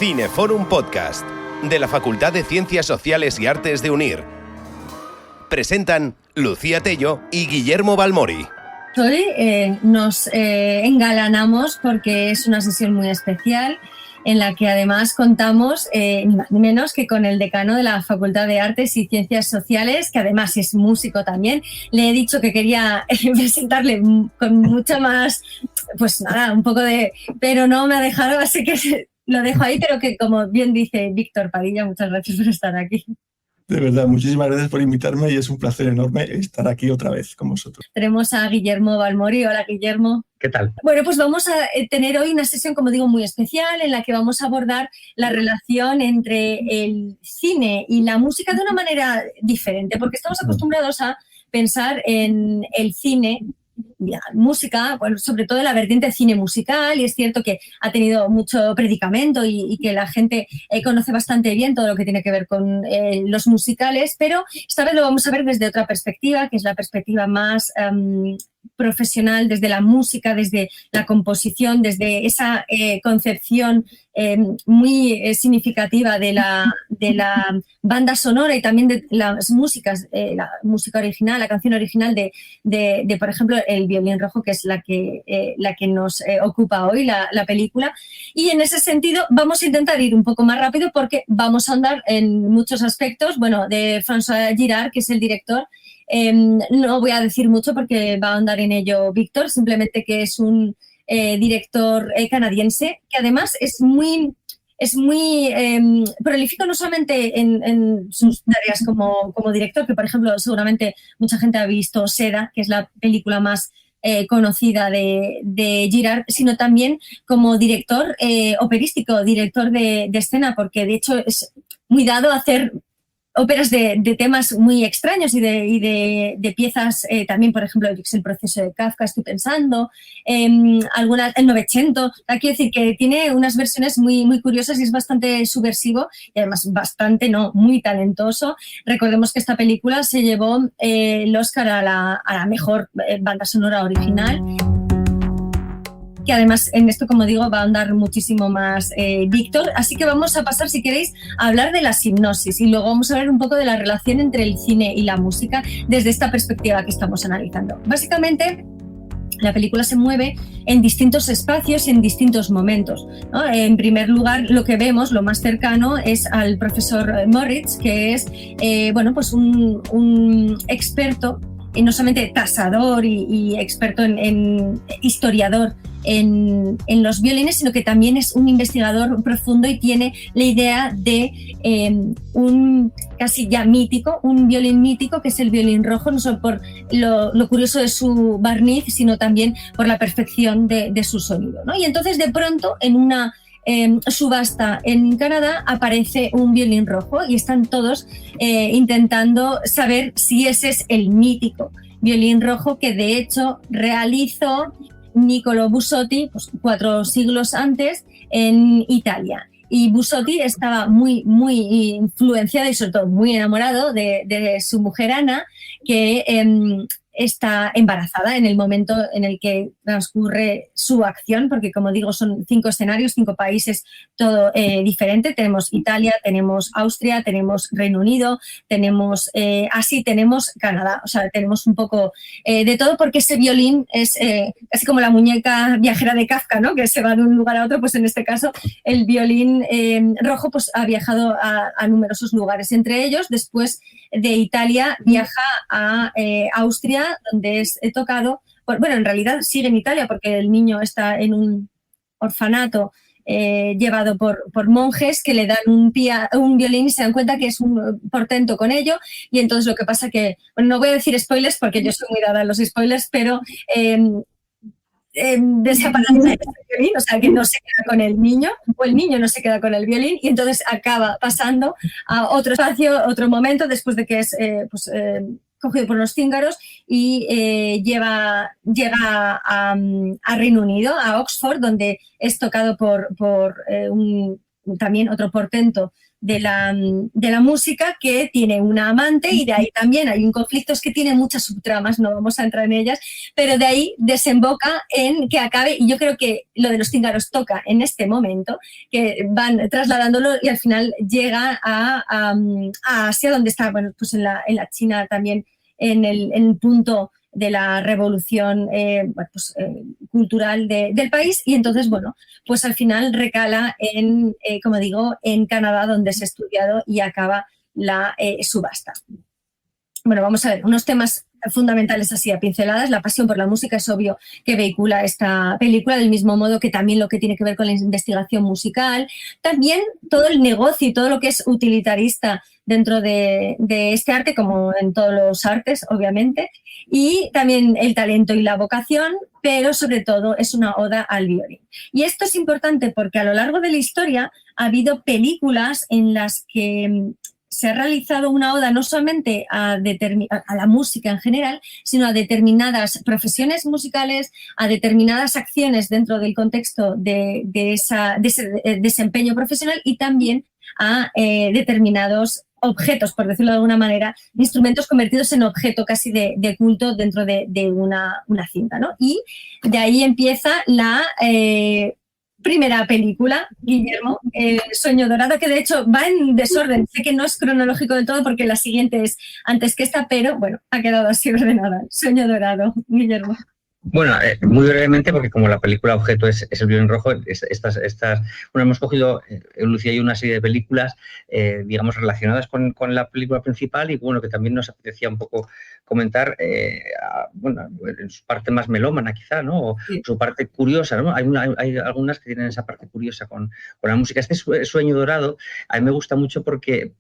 Cineforum Podcast, de la Facultad de Ciencias Sociales y Artes de UNIR. Presentan Lucía Tello y Guillermo Balmori. Hoy nos engalanamos porque es una sesión muy especial en la que además contamos ni más ni menos que con el decano de la Facultad de Artes y Ciencias Sociales, que además es músico también. Le he dicho que quería presentarle con mucha más, pues nada, un poco de... Pero no me ha dejado, así que lo dejo ahí, pero que como bien dice Víctor Padilla, muchas gracias por estar aquí. De verdad, muchísimas gracias por invitarme y es un placer enorme estar aquí otra vez con vosotros. Tenemos a Guillermo Balmori. Hola, Guillermo. ¿Qué tal? Bueno, pues vamos a tener hoy una sesión, como digo, muy especial en la que vamos a abordar la relación entre el cine y la música de una manera diferente, porque estamos acostumbrados a pensar en el cine, la música, bueno, sobre todo en la vertiente cine musical, y es cierto que ha tenido mucho predicamento y que la gente conoce bastante bien todo lo que tiene que ver con los musicales, pero esta vez lo vamos a ver desde otra perspectiva, que es la perspectiva más profesional, desde la música, desde la composición, desde esa concepción muy significativa de la banda sonora y también de las músicas, la música original, la canción original de por ejemplo, El violín rojo, que es la que nos ocupa hoy, la película. Y en ese sentido vamos a intentar ir un poco más rápido porque vamos a ahondar en muchos aspectos. Bueno, de François Girard, que es el director, no voy a decir mucho porque va a ahondar en ello Víctor, simplemente que es un director canadiense que además es muy prolífico no solamente en sus tareas como director, que por ejemplo seguramente mucha gente ha visto Seda, que es la película más conocida de Girard, sino también como director operístico, director de escena, porque de hecho es muy dado a hacer óperas de temas muy extraños y de piezas también, por ejemplo, el proceso de Kafka, estoy pensando, algunas, el Novecento. Quiero decir que tiene unas versiones muy, muy curiosas y es bastante subversivo y además muy talentoso. Recordemos que esta película se llevó el Oscar a la mejor banda sonora original. Que además en esto, como digo, va a ahondar muchísimo más Víctor. Así que vamos a pasar, si queréis, a hablar de la hipnosis y luego vamos a hablar un poco de la relación entre el cine y la música desde esta perspectiva que estamos analizando. Básicamente, la película se mueve en distintos espacios y en distintos momentos, ¿no? En primer lugar, lo que vemos, lo más cercano, es al profesor Moritz, que es pues un experto, no solamente tasador y experto en historiador en los violines, sino que también es un investigador profundo y tiene la idea de un casi ya mítico, un violín mítico, que es el violín rojo, no solo por lo curioso de su barniz, sino también por la perfección de su sonido, ¿no? Y entonces de pronto en una subasta en Canadá aparece un violín rojo y están todos intentando saber si ese es el mítico violín rojo que de hecho realizó Niccolò Busotti, pues 4 siglos antes, en Italia. Y Busotti estaba muy, muy influenciado y sobre todo muy enamorado de su mujer Ana, que está embarazada en el momento en el que transcurre su acción, porque como digo son 5 escenarios, 5 países, todo diferente. Tenemos Italia, tenemos Austria, tenemos Reino Unido, tenemos tenemos Canadá, o sea, tenemos un poco de todo, porque ese violín es casi como la muñeca viajera de Kafka, ¿no? Que se va de un lugar a otro. Pues en este caso el violín rojo pues ha viajado a numerosos lugares, entre ellos después de Italia viaja a Austria, donde es tocado, en realidad sigue en Italia porque el niño está en un orfanato llevado por monjes que le dan un violín y se dan cuenta que es un portento con ello, y entonces lo que pasa que, no voy a decir spoilers porque yo soy muy dada a los spoilers, pero desaparece el violín, o sea que no se queda con el niño, o el niño no se queda con el violín, y entonces acaba pasando a otro espacio, otro momento, después de que es cogido por unos cíngaros y llega a Reino Unido, a Oxford, donde es tocado por también otro portento de la música, que tiene una amante, y de ahí también hay un conflicto, es que tiene muchas subtramas, no vamos a entrar en ellas, pero de ahí desemboca en que acabe, y yo creo que lo de los cíngaros toca en este momento, que van trasladándolo y al final llega a Asia, donde está, bueno, pues en la China también, en el punto de la revolución cultural del país, y entonces, bueno, pues al final recala en, como digo, en Canadá, donde se ha estudiado, y acaba la subasta. Bueno, vamos a ver, unos temas fundamentales así a pinceladas. La pasión por la música es obvio que vehicula esta película, del mismo modo que también lo que tiene que ver con la investigación musical, también todo el negocio y todo lo que es utilitarista dentro de este arte, como en todos los artes, obviamente, y también el talento y la vocación, pero sobre todo es una oda al violín. Y esto es importante porque a lo largo de la historia ha habido películas en las que se ha realizado una oda no solamente a la música en general, sino a determinadas profesiones musicales, a determinadas acciones dentro del contexto de ese desempeño profesional, y también a determinados objetos, por decirlo de alguna manera, instrumentos convertidos en objeto casi de culto dentro de una cinta, ¿no? Y de ahí empieza la primera película, Guillermo, Sueño Dorado, que de hecho va en desorden. Sé que no es cronológico del todo porque la siguiente es antes que esta, pero bueno, ha quedado así ordenada. Sueño Dorado, Guillermo. Bueno, muy brevemente, porque como la película objeto es el violín rojo, bueno, hemos cogido, Lucía, y una serie de películas, digamos, relacionadas con la película principal, y bueno, que también nos apetecía un poco comentar, bueno, en su parte más melómana quizá, ¿no? O sí, su parte curiosa, ¿no? Hay algunas que tienen esa parte curiosa con la música. Este Sueño Dorado a mí me gusta mucho porque,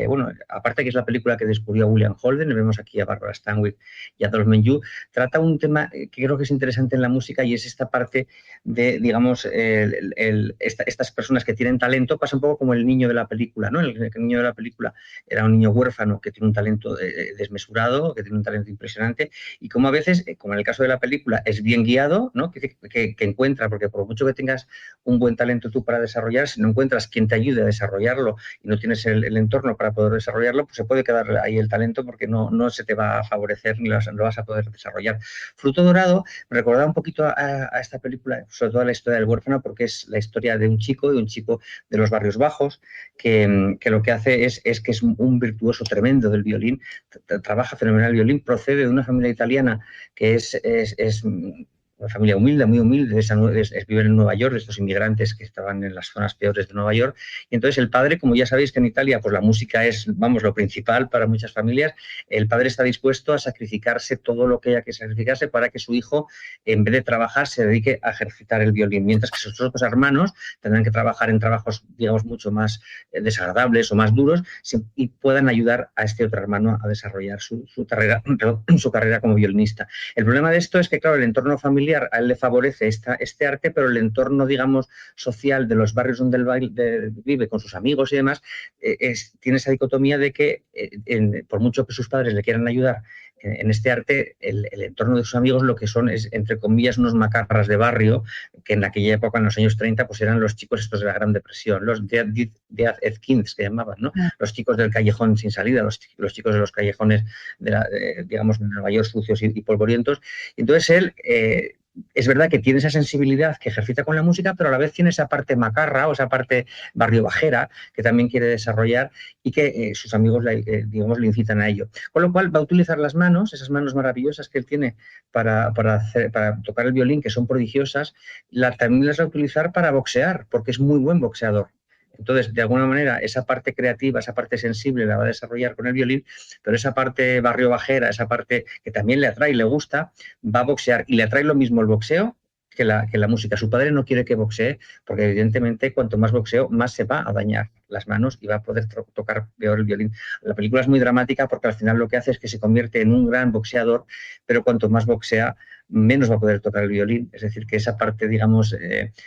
bueno, aparte que es la película que descubrió a William Holden, vemos aquí a Barbara Stanwyck y a Dolph Menjou, trata un tema que creo que es interesante en la música, y es esta parte de, digamos, estas personas que tienen talento. Pasa un poco como el niño de la película, ¿no? El niño de la película era un niño huérfano que tiene un talento desmesurado, que tiene un talento impresionante, y como a veces, como en el caso de la película, es bien guiado, ¿no? Que encuentra, porque por mucho que tengas un buen talento tú para desarrollar, si no encuentras quien te ayude a desarrollarlo y no tienes el entorno para poder desarrollarlo, pues se puede quedar ahí el talento, porque no se te va a favorecer ni lo vas a poder desarrollar. Fruto Dorado me recordaba un poquito a esta película, sobre todo a la historia del huérfano, porque es la historia de un chico de los barrios bajos, que lo que hace es que es un virtuoso tremendo del violín, trabaja fenomenal el violín, procede de una familia italiana que es una familia humilde, muy humilde, viven en Nueva York, estos inmigrantes que estaban en las zonas peores de Nueva York. Y entonces el padre, como ya sabéis que en Italia pues la música es, vamos, lo principal para muchas familias, el padre está dispuesto a sacrificarse todo lo que haya que sacrificarse para que su hijo, en vez de trabajar, se dedique a ejercitar el violín, mientras que sus otros hermanos tendrán que trabajar en trabajos, digamos, mucho más desagradables o más duros, y puedan ayudar a este otro hermano a desarrollar su carrera como violinista. El problema de esto es que, claro, el entorno familiar a él le favorece este arte, pero el entorno, digamos, social de los barrios donde él vive con sus amigos y demás, tiene esa dicotomía de que, por mucho que sus padres le quieran ayudar en este arte, el entorno de sus amigos lo que son es, entre comillas, unos macarras de barrio, que en aquella época, en los años 30, pues eran los chicos estos de la Gran Depresión, los Dead Kids, que llamaban, ¿no? Los chicos del callejón sin salida, los chicos de los callejones, digamos, de Nueva York sucios y polvorientos. Entonces él... es verdad que tiene esa sensibilidad que ejercita con la música, pero a la vez tiene esa parte macarra o esa parte barrio bajera que también quiere desarrollar, y que sus amigos, digamos, le incitan a ello. Con lo cual va a utilizar las manos, esas manos maravillosas que él tiene para tocar el violín, que son prodigiosas, también las va a utilizar para boxear, porque es muy buen boxeador. Entonces, de alguna manera, esa parte creativa, esa parte sensible la va a desarrollar con el violín, pero esa parte barrio bajera, esa parte que también le atrae y le gusta, va a boxear. Y le atrae lo mismo el boxeo que la música. Su padre no quiere que boxee, porque evidentemente cuanto más boxeo, más se va a dañar las manos y va a poder tocar peor el violín. La película es muy dramática porque al final lo que hace es que se convierte en un gran boxeador, pero cuanto más boxea, menos va a poder tocar el violín, es decir, que esa parte, digamos,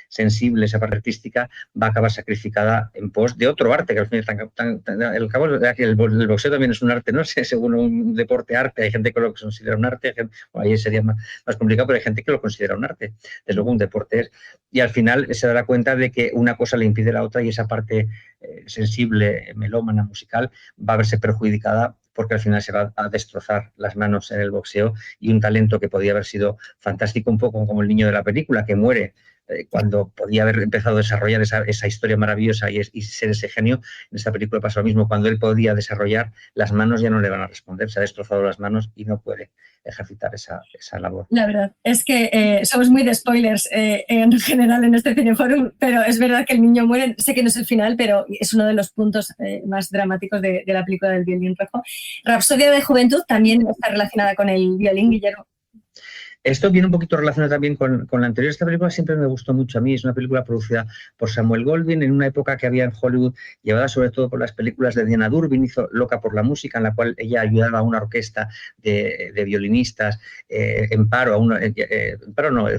sensible, esa parte artística, va a acabar sacrificada en pos de otro arte, que al fin al cabo el boxeo también es un arte, no sé, según un deporte arte, hay gente que lo considera un arte, ahí sería más complicado, pero hay gente que lo considera un arte, desde luego un deporte es, y al final se dará cuenta de que una cosa le impide la otra y esa parte sensible, melómana, musical, va a verse perjudicada porque al final se va a destrozar las manos en el boxeo y un talento que podía haber sido fantástico, un poco como el niño de la película, que muere cuando podía haber empezado a desarrollar esa historia maravillosa y ser ese genio. En esta película pasa lo mismo, cuando él podía desarrollar, las manos ya no le van a responder, se ha destrozado las manos y no puede ejercitar esa labor. La verdad es que somos muy de spoilers en general en este Cineforum, pero es verdad que el niño muere, sé que no es el final, pero es uno de los puntos más dramáticos de la película del violín rojo. Rapsodia de Juventud también está relacionada con el violín, Guillermo. Esto viene un poquito relacionado también con la anterior. Esta película siempre me gustó mucho a mí. Es una película producida por Samuel Goldwyn en una época que había en Hollywood, llevada sobre todo por las películas de Diana Durbin. Hizo Loca por la música, en la cual ella ayudaba a una orquesta de violinistas en paro,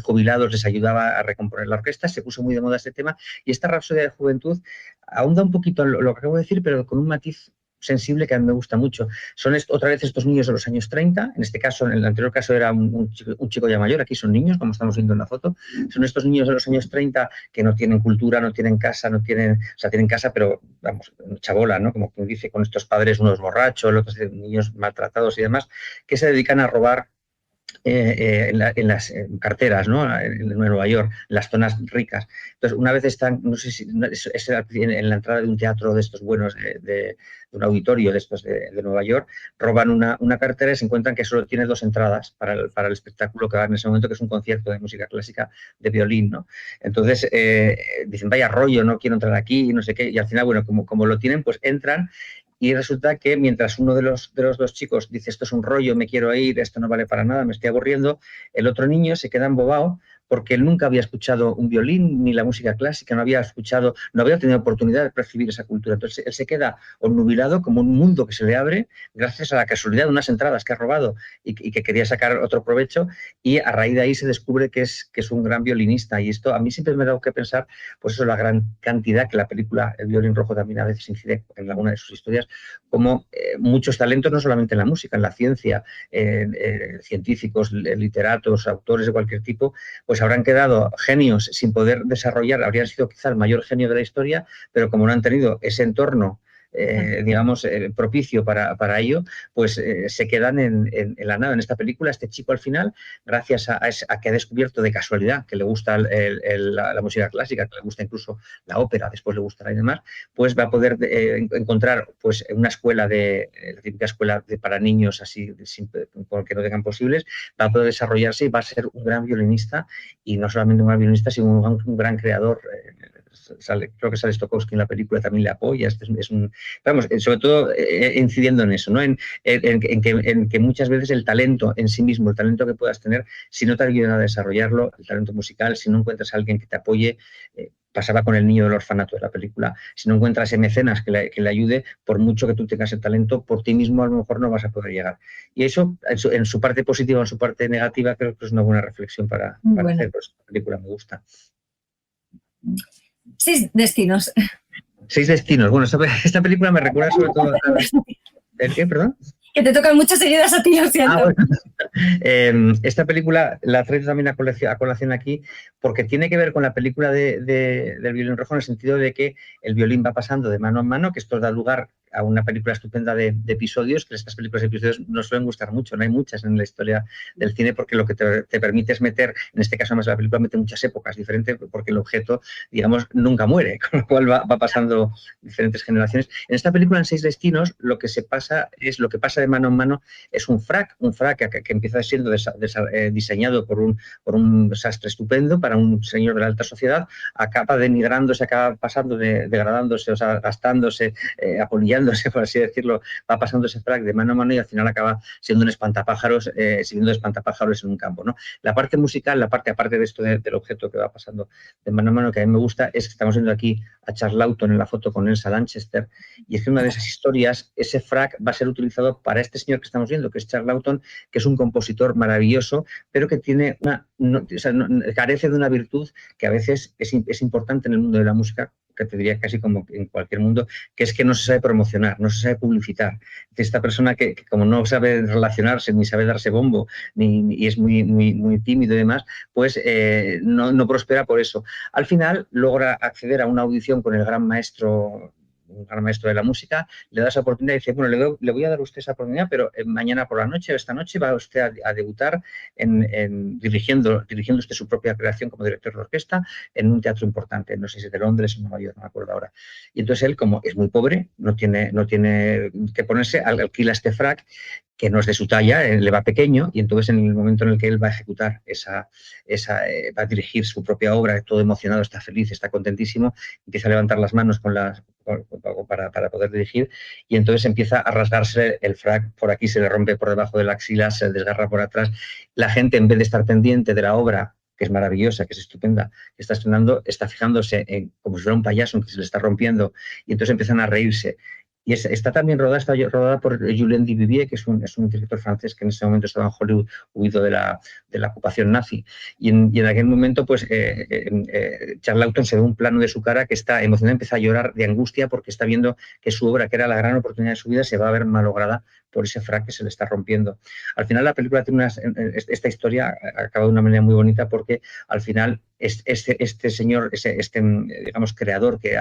jubilados, les ayudaba a recomponer la orquesta. Se puso muy de moda este tema. Y esta Rapsodia de Juventud ahonda un poquito en lo que acabo de decir, pero con un matiz sensible que a mí me gusta mucho. Son otra vez estos niños de los años 30, en este caso, en el anterior caso era un chico ya mayor, aquí son niños, como estamos viendo en la foto, son estos niños de los años 30 que no tienen cultura, no tienen casa, tienen casa, pero vamos, chabola, ¿no? Como quien dice, con estos padres, unos borrachos, otros niños maltratados y demás, que se dedican a robar en las carteras, ¿no? En Nueva York, en las zonas ricas. Entonces, una vez están, no sé si es en la entrada de un teatro de estos buenos, de un auditorio de estos de Nueva York, roban una cartera y se encuentran que solo tiene 2 entradas para el espectáculo que va en ese momento, que es un concierto de música clásica de violín, ¿no? Entonces, dicen, vaya rollo, no quiero entrar aquí, no sé qué, y al final, bueno, como lo tienen, pues entran. Y resulta que mientras uno de los 2 chicos dice, esto es un rollo, me quiero ir, esto no vale para nada, me estoy aburriendo, el otro niño se queda embobado porque él nunca había escuchado un violín ni la música clásica, no había tenido oportunidad de percibir esa cultura. Entonces él se queda obnubilado como un mundo que se le abre gracias a la casualidad de unas entradas que ha robado y que quería sacar otro provecho, y a raíz de ahí se descubre que es un gran violinista. Y esto a mí siempre me ha dado que pensar, pues eso, la gran cantidad que la película El violín rojo también a veces incide en alguna de sus historias, como muchos talentos, no solamente en la música, en la ciencia, científicos, literatos, autores de cualquier tipo, pues habrán quedado genios sin poder desarrollar, habrían sido quizá el mayor genio de la historia, pero como no han tenido ese entorno digamos, propicio para ello, pues se quedan en la nada. En esta película, este chico al final, gracias a que ha descubierto de casualidad que le gusta la música clásica, que le gusta incluso la ópera, después le gustará y demás, pues va a poder encontrar pues una escuela, la típica escuela para niños así, que no tengan posibles, va a poder desarrollarse y va a ser un gran violinista, y no solamente un gran violinista, sino un gran creador. Creo que sale Stokowski en la película, también le apoya. Vamos, sobre todo incidiendo en eso, ¿no? En que muchas veces el talento en sí mismo, el talento que puedas tener, si no te ayudan a desarrollarlo, el talento musical, si no encuentras a alguien que te apoye, pasaba con el niño del orfanato de la película, si no encuentras mecenas que le ayude, por mucho que tú tengas el talento, por ti mismo a lo mejor no vas a poder llegar. Y eso, en su parte positiva o en su parte negativa, creo que es una buena reflexión para hacer. Pues la película me gusta. 6 destinos. 6 destinos. Bueno, esta película me recuerda sobre todo ¿El qué, perdón? Que te tocan muchas seguidas a ti, lo siento. Bueno. Esta película la traigo también a colación aquí porque tiene que ver con la película del violín rojo, en el sentido de que el violín va pasando de mano en mano, que esto da lugar a una película estupenda de episodios, que estas películas de episodios nos suelen gustar mucho, no hay muchas en la historia del cine, porque lo que te permite es meter, en este caso además la película mete muchas épocas diferentes, porque el objeto, digamos, nunca muere, con lo cual va pasando diferentes generaciones. En esta película, en 6 destinos, lo que pasa de mano en mano es un frac que empieza siendo diseñado por un sastre estupendo para un señor de la alta sociedad, acaba denigrándose, acaba pasando, degradándose, o sea, gastándose, apolillándose, intercambiándose, por así decirlo, va pasando ese frac de mano a mano y al final acaba siendo un espantapájaros, sirviendo de espantapájaros en un campo, ¿no? La parte musical, la parte aparte de esto del objeto que va pasando de mano a mano, que a mí me gusta, es que estamos viendo aquí a Charles Laughton en la foto con Elsa Lanchester, y es que una de esas historias, ese frac va a ser utilizado para este señor que estamos viendo, que es Charles Laughton, que es un compositor maravilloso, pero que tiene carece de una virtud que a veces es importante en el mundo de la música, que te diría casi como en cualquier mundo, que es que no se sabe promocionar, no se sabe publicitar. Esta persona que como no sabe relacionarse, ni sabe darse bombo, y es muy tímido y demás, pues no prospera por eso. Al final logra acceder a una audición con el gran maestro de la música, le da esa oportunidad y dice, bueno, le voy a dar a usted esa oportunidad, pero mañana por la noche o esta noche va usted a debutar dirigiendo usted su propia creación como director de orquesta en un teatro importante, no sé si es de Londres o Nueva York, no me acuerdo ahora. Y entonces él, como es muy pobre, no tiene que ponerse, alquila este frac que no es de su talla, le va pequeño, y entonces en el momento en el que él va a ejecutar va a dirigir su propia obra, todo emocionado, está feliz, está contentísimo, empieza a levantar las manos para poder dirigir, y entonces empieza a rasgarse el frac, por aquí se le rompe por debajo de la axila, se desgarra por atrás. La gente, en vez de estar pendiente de la obra, que es maravillosa, que es estupenda, que está estrenando, está fijándose en como si fuera un payaso que se le está rompiendo, y entonces empiezan a reírse. Y está también rodada por Julien Duvivier, que es un director francés que en ese momento estaba en Hollywood, huido de la ocupación nazi. Y en aquel momento, pues, Charles Laughton se ve un plano de su cara que está emocionada, empieza a llorar de angustia porque está viendo que su obra, que era la gran oportunidad de su vida, se va a ver malograda por ese frac que se le está rompiendo. Al final la película tiene esta historia acaba de una manera muy bonita porque al final este señor, digamos, creador, que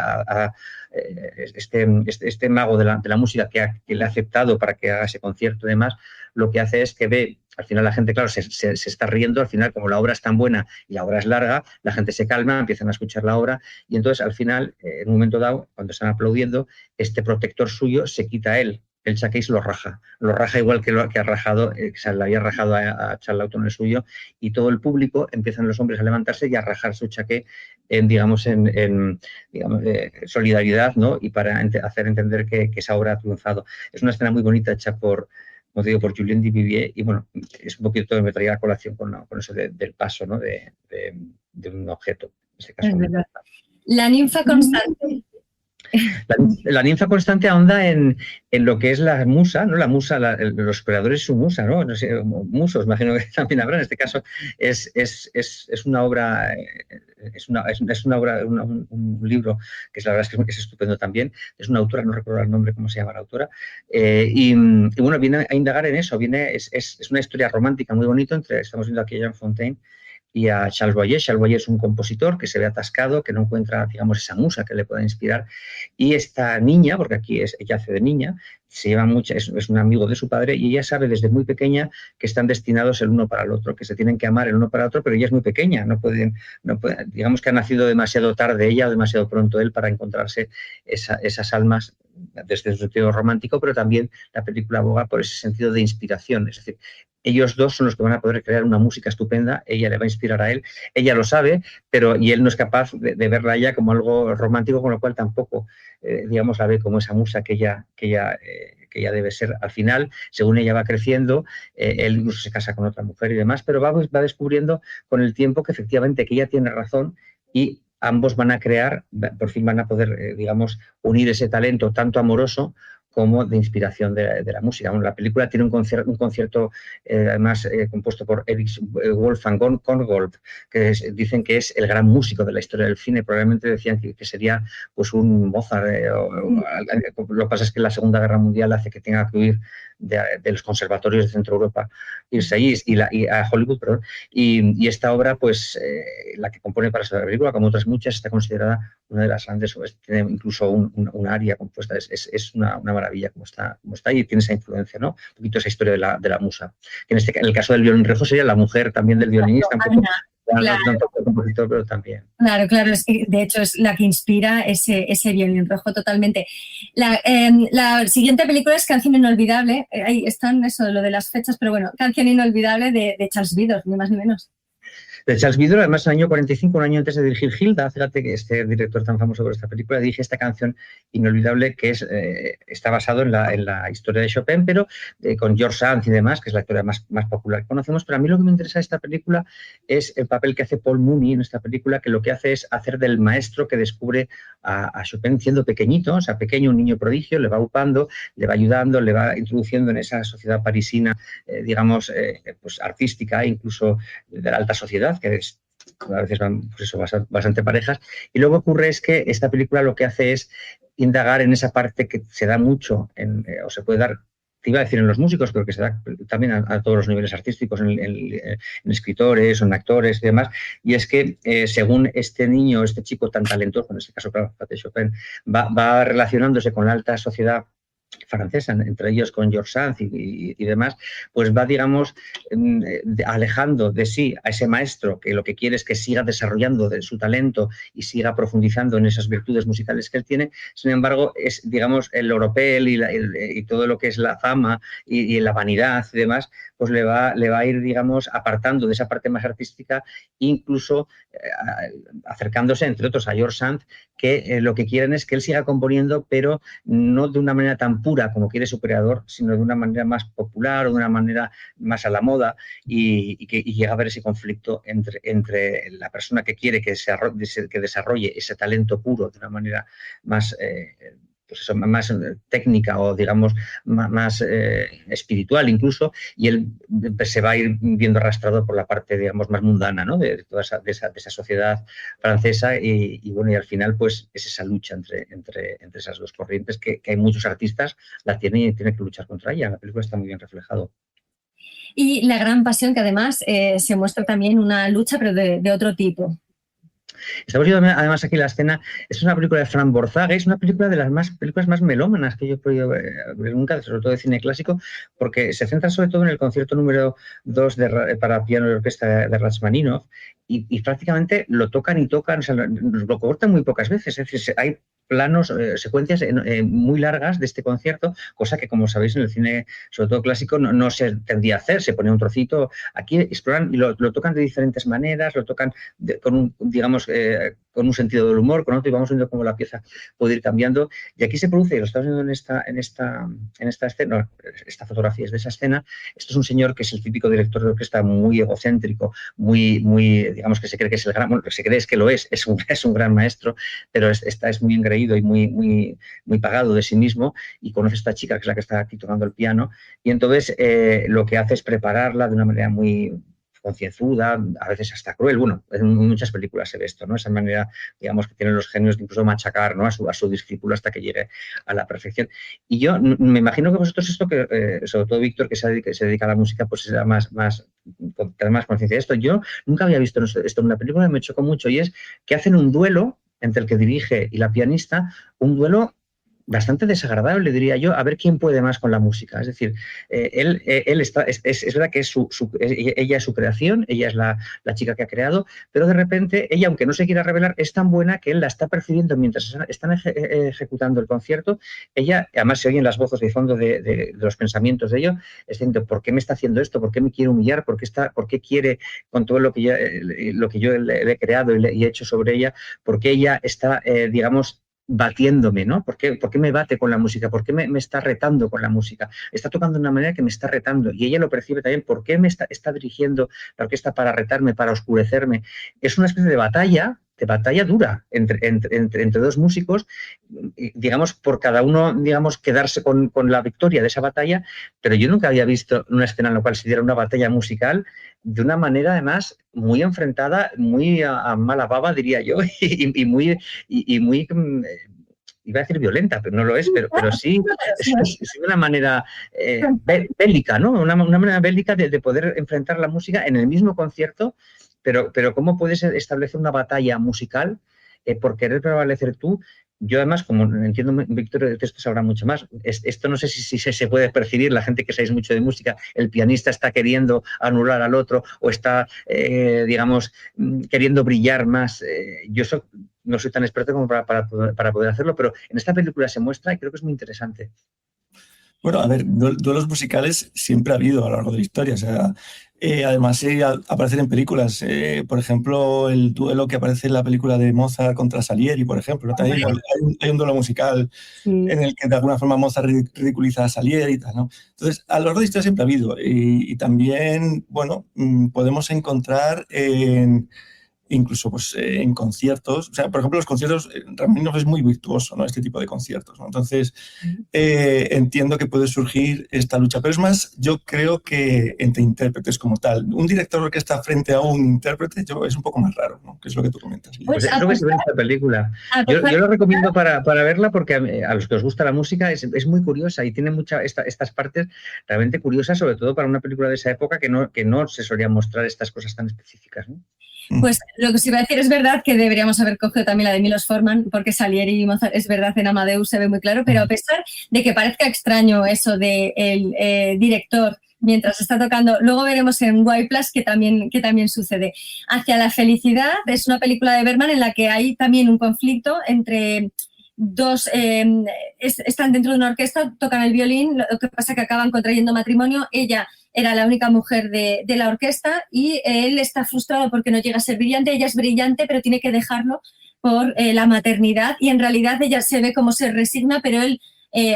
este mago de la música que le ha aceptado para que haga ese concierto y demás, lo que hace es que ve, al final la gente, claro, se está riendo, al final como la obra es tan buena y la obra es larga, la gente se calma, empiezan a escuchar la obra y entonces al final, en un momento dado, cuando están aplaudiendo, este protector suyo se quita a él. El chaqué y lo raja igual que ha rajado, se le había rajado a Charles Laughton el suyo, y todo el público empiezan los hombres a levantarse y a rajar su chaqué digamos, solidaridad, ¿no? Y para hacer entender que esa obra ha triunfado. Es una escena muy bonita hecha por Julien Duvivier, y bueno, es un poquito que me traía a colación con eso del paso, ¿no? de un objeto, en este caso. Es verdad. La ninfa constante. La ninfa constante ahonda en lo que es la musa, ¿no? La musa, los creadores su musa, ¿no? No sé, musos, imagino que también habrá. En este caso es una obra, un libro que la verdad es que es estupendo también. Es una autora, no recuerdo el nombre, cómo se llama la autora, y bueno, viene a indagar en eso. Es una historia romántica muy bonita estamos viendo aquí a Jean Fontaine y a Charles Boyer. Charles Boyer es un compositor que se ve atascado, que no encuentra, digamos, esa musa que le pueda inspirar. Y esta niña, porque aquí ella hace de niña, se lleva mucho, es un amigo de su padre, y ella sabe desde muy pequeña que están destinados el uno para el otro, que se tienen que amar el uno para el otro, pero ella es muy pequeña, no puede, digamos que ha nacido demasiado tarde ella o demasiado pronto él para encontrarse esas almas desde su sentido romántico, pero también la película aboga por ese sentido de inspiración, es decir, ellos dos son los que van a poder crear una música estupenda, ella le va a inspirar a él, ella lo sabe, y él no es capaz de verla a ella como algo romántico, con lo cual tampoco, digamos, la ve como esa musa que ella debe ser. Al final, según ella va creciendo, él incluso se casa con otra mujer y demás, pero va descubriendo con el tiempo que efectivamente que ella tiene razón y ambos van a crear, por fin van a poder, digamos, unir ese talento tanto amoroso como de inspiración de la música. Bueno, la película tiene un concierto además compuesto por Erich Wolfgang Korngold, que dicen que es el gran músico de la historia del cine. Probablemente decían que sería pues un Mozart. Lo que pasa es que la Segunda Guerra Mundial hace que tenga que huir de los conservatorios de Centro Europa, irse allí y a Hollywood, perdón. Y esta obra, pues la que compone para esa película, como otras muchas, está considerada una de las grandes obras. Tiene incluso un aria compuesta. Es una maravilla como está y tiene esa influencia, ¿no? Un poquito esa historia de la musa. Que en el caso del violín rojo sería la mujer también del violinista, un poco, claro. No tanto el compositor, pero también. Claro, es que de hecho es la que inspira ese violín rojo totalmente. La siguiente película es Canción Inolvidable. Ahí están eso, lo de las fechas, pero bueno, Canción Inolvidable de Charles Vidor, ni más ni menos. De Charles Vidor, además, en el año 45, un año antes de dirigir Hilda, fíjate que este director tan famoso por esta película, dirige esta canción inolvidable que está basado en la historia de Chopin, pero con George Sand y demás, que es la historia más popular que conocemos. Pero a mí lo que me interesa de esta película es el papel que hace Paul Mooney en esta película, que lo que hace es hacer del maestro que descubre a Chopin siendo pequeñito, o sea, pequeño, un niño prodigio, le va upando, le va ayudando, le va introduciendo en esa sociedad parisina, digamos, pues artística, incluso de la alta sociedad, que a veces van pues eso, bastante parejas. Y luego ocurre es que esta película lo que hace es indagar en esa parte que se da mucho, o se puede dar, te iba a decir en los músicos, pero que se da también a todos los niveles artísticos, en escritores, en actores y demás, y es que según este niño, este chico tan talentoso, en este caso, claro, Chopin, va relacionándose con la alta sociedad francesa, entre ellos con George Sand y demás, pues va, digamos, alejando de sí a ese maestro que lo que quiere es que siga desarrollando de su talento y siga profundizando en esas virtudes musicales que él tiene. Sin embargo, es, digamos, el oropel y todo lo que es la fama y la vanidad y demás, pues le va a ir, digamos, apartando de esa parte más artística, incluso acercándose, entre otros, a George Sand, que lo que quieren es que él siga componiendo, pero no de una manera tan pura como quiere su creador, sino de una manera más popular o de una manera más a la moda, y llega a haber ese conflicto entre la persona que quiere que desarrolle ese talento puro de una manera más pues eso, más técnica o digamos más espiritual incluso, y él se va a ir viendo arrastrado por la parte, digamos, más mundana, ¿no? de toda esa sociedad francesa, y bueno, y al final pues es esa lucha entre esas dos corrientes que hay muchos artistas la tienen y tienen que luchar contra ella. La película está muy bien reflejado. Y la gran pasión, que además se muestra también una lucha, pero de otro tipo. Estamos viendo además aquí la escena, es una película de Fran Borzaga, es una película de las películas más melómanas que yo he podido ver nunca, sobre todo de cine clásico, porque se centra sobre todo en el concierto número 2 para piano y orquesta de Rachmaninoff, y prácticamente lo tocan y tocan, o sea, lo cortan muy pocas veces, es decir, hay planos, secuencias muy largas de este concierto, cosa que, como sabéis, en el cine, sobre todo clásico, no se tendía a hacer. Se ponía un trocito, aquí exploran y lo tocan de diferentes maneras, lo tocan con un sentido del humor, con otro, y vamos viendo cómo la pieza puede ir cambiando. Y aquí se produce, y lo estamos viendo en esta escena, esta fotografía es de esa escena. Esto es un señor que es el típico director de orquesta, muy egocéntrico, muy digamos, que se cree que es el gran, bueno, que se cree es que lo es un gran maestro, pero es muy engreído y muy pagado de sí mismo, y conoce a esta chica que es la que está aquí tocando el piano, y entonces lo que hace es prepararla de una manera muy concienzuda, a veces hasta cruel. Bueno, en muchas películas se ve esto, ¿no? Esa manera, digamos, que tienen los genios de incluso machacar, ¿no? a su discípulo hasta que llegue a la perfección. Y yo me imagino que vosotros esto, que sobre todo Víctor, que se dedica a la música, pues será más tener más conciencia de esto. Yo nunca había visto esto en una película, me chocó mucho, y es que hacen un duelo entre el que dirige y la pianista, un duelo bastante desagradable, diría yo, a ver quién puede más con la música. Es decir, él está, es verdad que ella es su creación, ella es la chica que ha creado, pero de repente ella, aunque no se quiera revelar, es tan buena que él la está percibiendo mientras están ejecutando el concierto. Ella, además se oyen las voces de fondo de los pensamientos de ellos, es diciendo, ¿por qué me está haciendo esto? ¿Por qué me quiere humillar? ¿Por qué quiere, con todo lo que yo le he creado y he hecho sobre ella, por qué ella está, digamos, batiéndome, ¿no? ¿Por qué me bate con la música? ¿Por qué me está retando con la música? Está tocando de una manera que me está retando, y ella lo percibe también. ¿Por qué me está dirigiendo la orquesta para retarme, para oscurecerme? Es una especie de batalla dura entre dos músicos, digamos, por cada uno, digamos, quedarse con la victoria de esa batalla, pero yo nunca había visto una escena en la cual se diera una batalla musical de una manera, además, muy enfrentada, muy a mala baba, diría yo, y muy iba a decir violenta, pero no lo es, pero sí es una manera bélica, ¿no? Una manera bélica de poder enfrentar la música en el mismo concierto. Pero ¿cómo puedes establecer una batalla musical por querer prevalecer tú? Yo además, como entiendo, Víctor, de esto sabrá mucho más. Esto no sé si se puede percibir, la gente que sabéis mucho de música, el pianista está queriendo anular al otro o está, digamos, queriendo brillar más. Yo no soy tan experto como para poder hacerlo, pero en esta película se muestra y creo que es muy interesante. Bueno, a ver, duelos musicales siempre ha habido a lo largo de la historia. O sea, Además, aparecer en películas. Por ejemplo, el duelo que aparece en la película de Mozart contra Salieri, por ejemplo, ¿no? También hay un duelo musical en el que de alguna forma Mozart ridiculiza a Salieri y tal, ¿no? Entonces, a lo largo de la historia siempre ha habido. Y también, bueno, podemos encontrar incluso pues, en conciertos. O sea, por ejemplo, los conciertos, Rachmaninoff es muy virtuoso, ¿no? Este tipo de conciertos, ¿no? Entonces, entiendo que puede surgir esta lucha. Pero es más, yo creo que entre intérpretes como tal. Un director de orquesta frente a un intérprete es un poco más raro, ¿no? Que es lo que tú comentas. Pues es lo que se ve en esta película. Yo lo recomiendo para verla porque a los que os gusta la música es muy curiosa y tiene estas partes realmente curiosas, sobre todo para una película de esa época que no se solía mostrar estas cosas tan específicas, ¿no? Pues lo que os iba a decir, es verdad que deberíamos haber cogido también la de Milos Forman, porque Salieri y Mozart, es verdad, en Amadeus se ve muy claro, pero a pesar de que parezca extraño eso del director mientras está tocando, luego veremos en Y Plus que también sucede. Hacia la felicidad es una película de Bergman en la que hay también un conflicto entre dos, están dentro de una orquesta, tocan el violín, lo que pasa es que acaban contrayendo matrimonio, ella era la única mujer de la orquesta y él está frustrado porque no llega a ser brillante, ella es brillante pero tiene que dejarlo por la maternidad y en realidad ella se ve como se resigna, pero él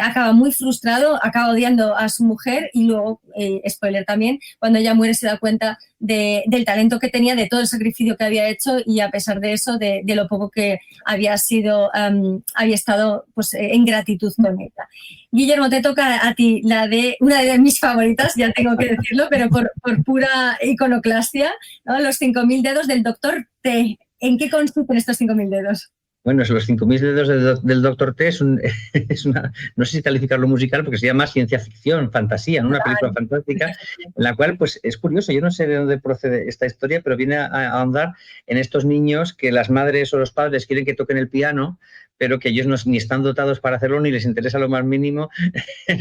acaba muy frustrado, acaba odiando a su mujer y luego, spoiler también, cuando ella muere se da cuenta del talento que tenía, de todo el sacrificio que había hecho y a pesar de eso, de lo poco que había sido, había estado pues, en gratitud con ella. Guillermo, te toca a ti una de mis favoritas, ya tengo que decirlo, pero por pura iconoclastia, ¿no? Los 5.000 dedos del Dr. T. ¿En qué consisten estos 5.000 dedos? Bueno, los 5.000 dedos del Dr. T es una, no sé si calificarlo musical porque se llama ciencia ficción, fantasía, ¿no? Una película fantástica en la cual, pues es curioso, yo no sé de dónde procede esta historia, pero viene a ahondar en estos niños que las madres o los padres quieren que toquen el piano, pero que ellos ni están dotados para hacerlo, ni les interesa lo más mínimo,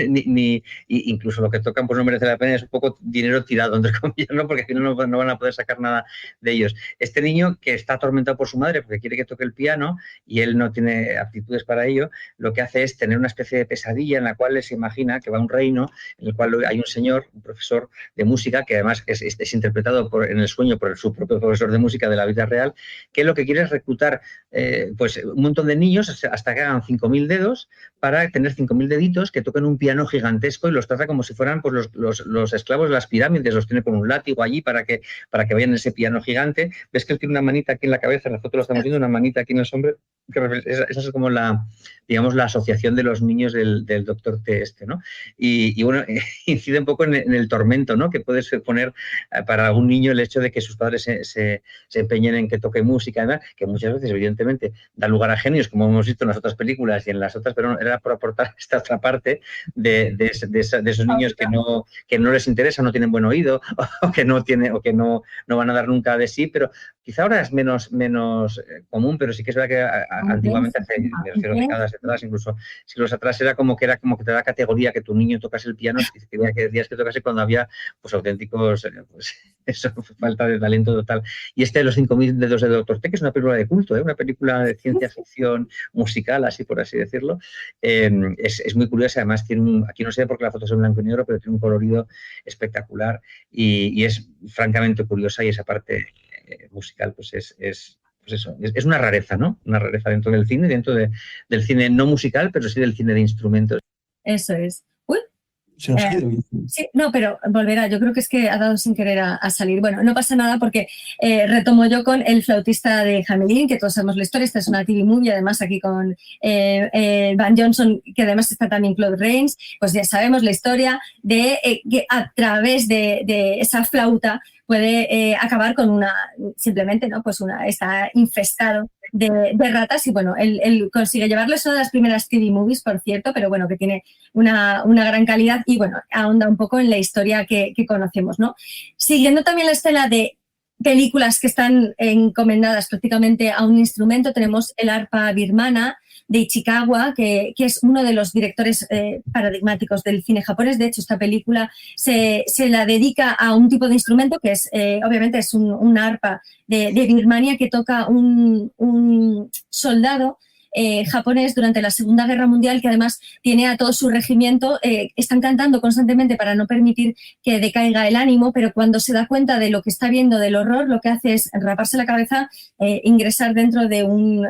ni incluso lo que tocan pues no merece la pena, es un poco dinero tirado, entre comillas, ¿no? Porque si no van a poder sacar nada de ellos. Este niño que está atormentado por su madre porque quiere que toque el piano y él no tiene aptitudes para ello, lo que hace es tener una especie de pesadilla en la cual se imagina que va a un reino en el cual hay un señor, un profesor de música, que además es interpretado en el sueño por su propio profesor de música de la vida real, que lo que quiere es reclutar pues un montón de niños hasta que hagan 5.000 dedos para tener 5.000 deditos que toquen un piano gigantesco y los trata como si fueran pues, los esclavos de las pirámides, los tiene con un látigo allí para que vayan en ese piano gigante. Ves que él tiene una manita aquí en la cabeza, nosotros lo estamos viendo, una manita aquí en el sombrero. Esa es como la asociación de los niños del Dr. T este, ¿no? Y bueno, incide un poco en el tormento, ¿no? Que puede poner para algún niño el hecho de que sus padres se empeñen en que toque música, además, que muchas veces, evidentemente, da lugar a genios, como hemos visto en las otras películas y en las otras, pero era por aportar esta otra parte de esos niños que no les interesa, no tienen buen oído, o que no van a dar nunca de sí, pero quizá ahora es menos común, pero sí que es verdad que antiguamente, me refiero a décadas atrás, incluso siglos atrás, era como que te da categoría que tu niño tocase el piano y que decías que tocase cuando había pues auténticos, pues eso, falta de talento total. Y este de los 5.000 dedos de Dr. T, que es una película de culto, una película de ciencia ficción musical, así por así decirlo, es muy curiosa, además tiene aquí no sé por qué la foto es en blanco y negro, pero tiene un colorido espectacular y es francamente curiosa y esa parte musical pues es una rareza, ¿no? Una rareza dentro del cine, del cine no musical, pero sí del cine de instrumentos. Eso es. Uy. Se nos ha ido. Sí, no, pero volverá. Yo creo que es que ha dado sin querer a salir. Bueno, no pasa nada porque retomo yo con El flautista de Hamelin, que todos sabemos la historia. Esta es una TV movie, además aquí con Van Johnson, que además está también Claude Rains. Pues ya sabemos la historia de que a través de esa flauta puede acabar con simplemente, ¿no? Pues está infestado de ratas y bueno, él consigue llevarlo. Es una de las primeras TV movies, por cierto, pero bueno, que tiene una gran calidad y bueno, ahonda un poco en la historia que conocemos, ¿no? Siguiendo también la estela de películas que están encomendadas prácticamente a un instrumento, tenemos El arpa birmana de Ichikawa, que es uno de los directores paradigmáticos del cine japonés. De hecho, esta película se la dedica a un tipo de instrumento que es, obviamente, es una arpa de Birmania que toca un soldado japonés durante la Segunda Guerra Mundial, que además tiene a todo su regimiento, están cantando constantemente para no permitir que decaiga el ánimo, pero cuando se da cuenta de lo que está viendo, del horror, lo que hace es raparse la cabeza, ingresar dentro de un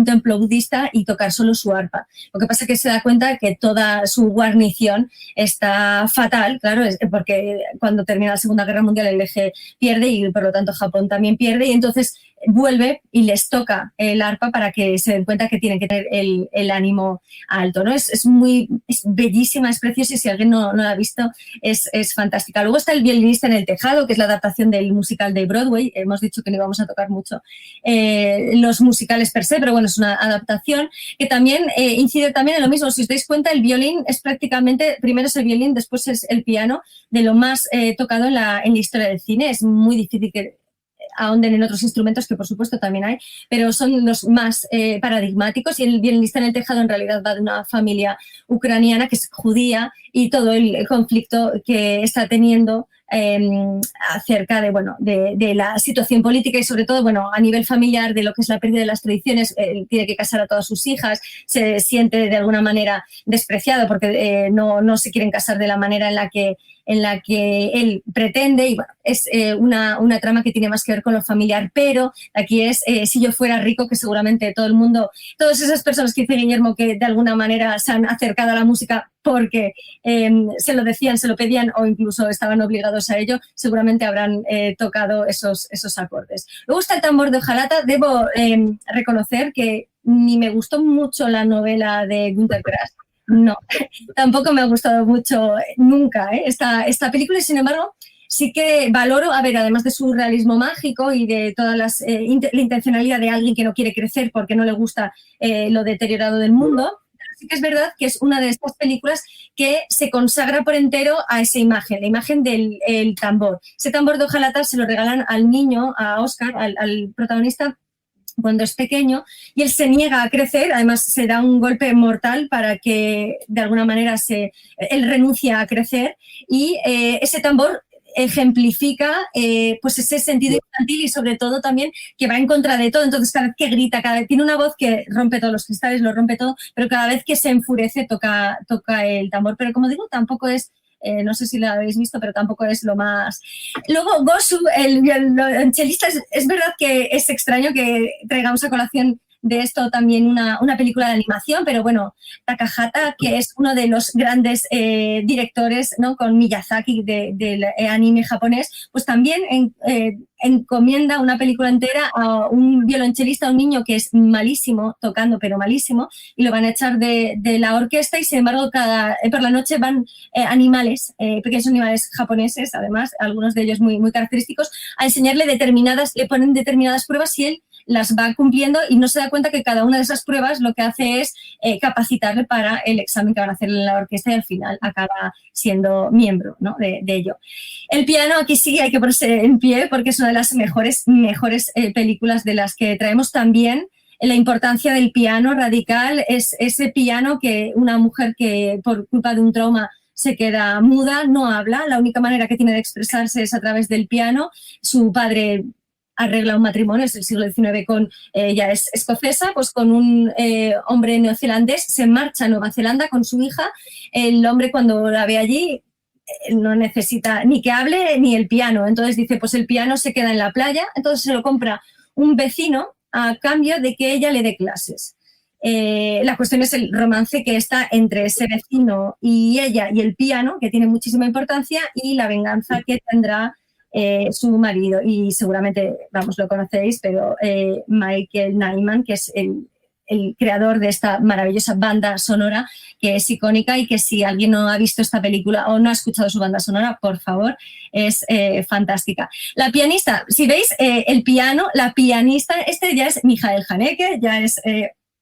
templo budista y tocar solo su arpa. Lo que pasa es que se da cuenta que toda su guarnición está fatal, claro, porque cuando termina la Segunda Guerra Mundial el eje pierde y por lo tanto Japón también pierde, y entonces vuelve y les toca el arpa para que se den cuenta que tienen que tener el ánimo alto, ¿no? Es bellísima, es preciosa, y si alguien no la ha visto es fantástica. Luego está El violinista en el tejado, que es la adaptación del musical de Broadway. Hemos dicho que no íbamos a tocar mucho los musicales per se, pero bueno, es una adaptación que también incide también en lo mismo. Si os dais cuenta, el violín es prácticamente, primero es el violín, después es el piano, de lo más tocado en la historia del cine. Es muy difícil que ahonden en otros instrumentos, que por supuesto también hay, pero son los más paradigmáticos, y El violinista en el tejado en realidad va de una familia ucraniana que es judía, y todo el conflicto que está teniendo acerca de la situación política, y sobre todo, bueno, a nivel familiar, de lo que es la pérdida de las tradiciones. Tiene que casar a todas sus hijas, se siente de alguna manera despreciado porque no se quieren casar de la manera en la que él pretende, y bueno, es una trama que tiene más que ver con lo familiar, pero aquí es Si yo fuera rico, que seguramente todo el mundo, todas esas personas que dice Guillermo que de alguna manera se han acercado a la música porque se lo decían, se lo pedían o incluso estaban obligados a ello, seguramente habrán tocado esos acordes. Luego está El tambor de hojalata. Debo reconocer que ni me gustó mucho la novela de Günter Grass. No, tampoco me ha gustado mucho nunca esta película, y sin embargo sí que valoro, además de su realismo mágico y de toda la intencionalidad de alguien que no quiere crecer porque no le gusta lo deteriorado del mundo. Sí que es verdad que es una de estas películas que se consagra por entero a esa imagen, la imagen del tambor. Ese tambor de hojalata se lo regalan al niño, a Oscar, al protagonista, cuando es pequeño, y él se niega a crecer. Además se da un golpe mortal para que de alguna manera él renuncia a crecer, y ese tambor ejemplifica pues ese sentido infantil, y sobre todo también que va en contra de todo. Entonces cada vez que grita, cada vez tiene una voz que rompe todos los cristales, lo rompe todo, pero cada vez que se enfurece toca el tambor. Pero como digo, tampoco es no sé si lo habéis visto, pero tampoco es lo más. Luego Gosu, el violonchelista, es verdad que es extraño que traigamos a colación de esto también una película de animación, pero bueno, Takahata, que es uno de los grandes directores, ¿no?, con Miyazaki del anime japonés, pues también encomienda una película entera a un violonchelista, a un niño que es malísimo tocando, pero malísimo, y lo van a echar de la orquesta, y sin embargo por la noche van animales, pequeños animales japoneses, además, algunos de ellos muy, muy característicos, a enseñarle le ponen determinadas pruebas, y él las va cumpliendo, y no se da cuenta que cada una de esas pruebas lo que hace es capacitarle para el examen que van a hacer en la orquesta, y al final acaba siendo miembro, ¿no?, de ello. El piano, aquí sí hay que ponerse en pie porque es una de las mejores películas de las que traemos también. La importancia del piano radical es ese piano que una mujer que por culpa de un trauma se queda muda, no habla, la única manera que tiene de expresarse es a través del piano. Su padre arregla un matrimonio, es el siglo XIX, con ella es escocesa, pues con un hombre neozelandés, se marcha a Nueva Zelanda con su hija. El hombre, cuando la ve allí, no necesita ni que hable ni el piano, entonces dice, pues el piano se queda en la playa, entonces se lo compra un vecino a cambio de que ella le dé clases. La cuestión es el romance que está entre ese vecino y ella y el piano, que tiene muchísima importancia, y la venganza que tendrá su marido. Y seguramente, lo conocéis, pero Michael Nyman, que es el creador de esta maravillosa banda sonora, que es icónica, y que si alguien no ha visto esta película o no ha escuchado su banda sonora, por favor, es fantástica. La pianista, si veis el piano, la pianista, ya es Michael Haneke, ya es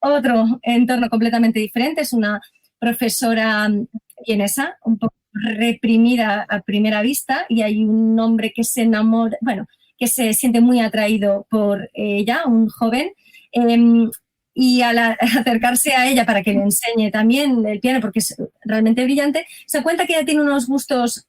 otro entorno completamente diferente, es una profesora vienesa, un poco reprimida a primera vista, y hay un hombre que se enamora, que se siente muy atraído por ella, un joven, y al acercarse a ella para que le enseñe también el piano, porque es realmente brillante, se da cuenta que ella tiene unos gustos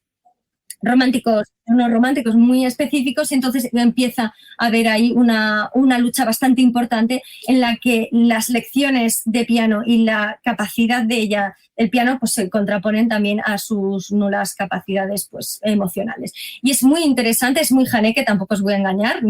unos románticos muy específicos, y entonces empieza a haber ahí una lucha bastante importante en la que las lecciones de piano y la capacidad de ella, el piano, pues se contraponen también a sus nulas capacidades pues emocionales. Y es muy interesante, es muy Haneke, tampoco os voy a engañar.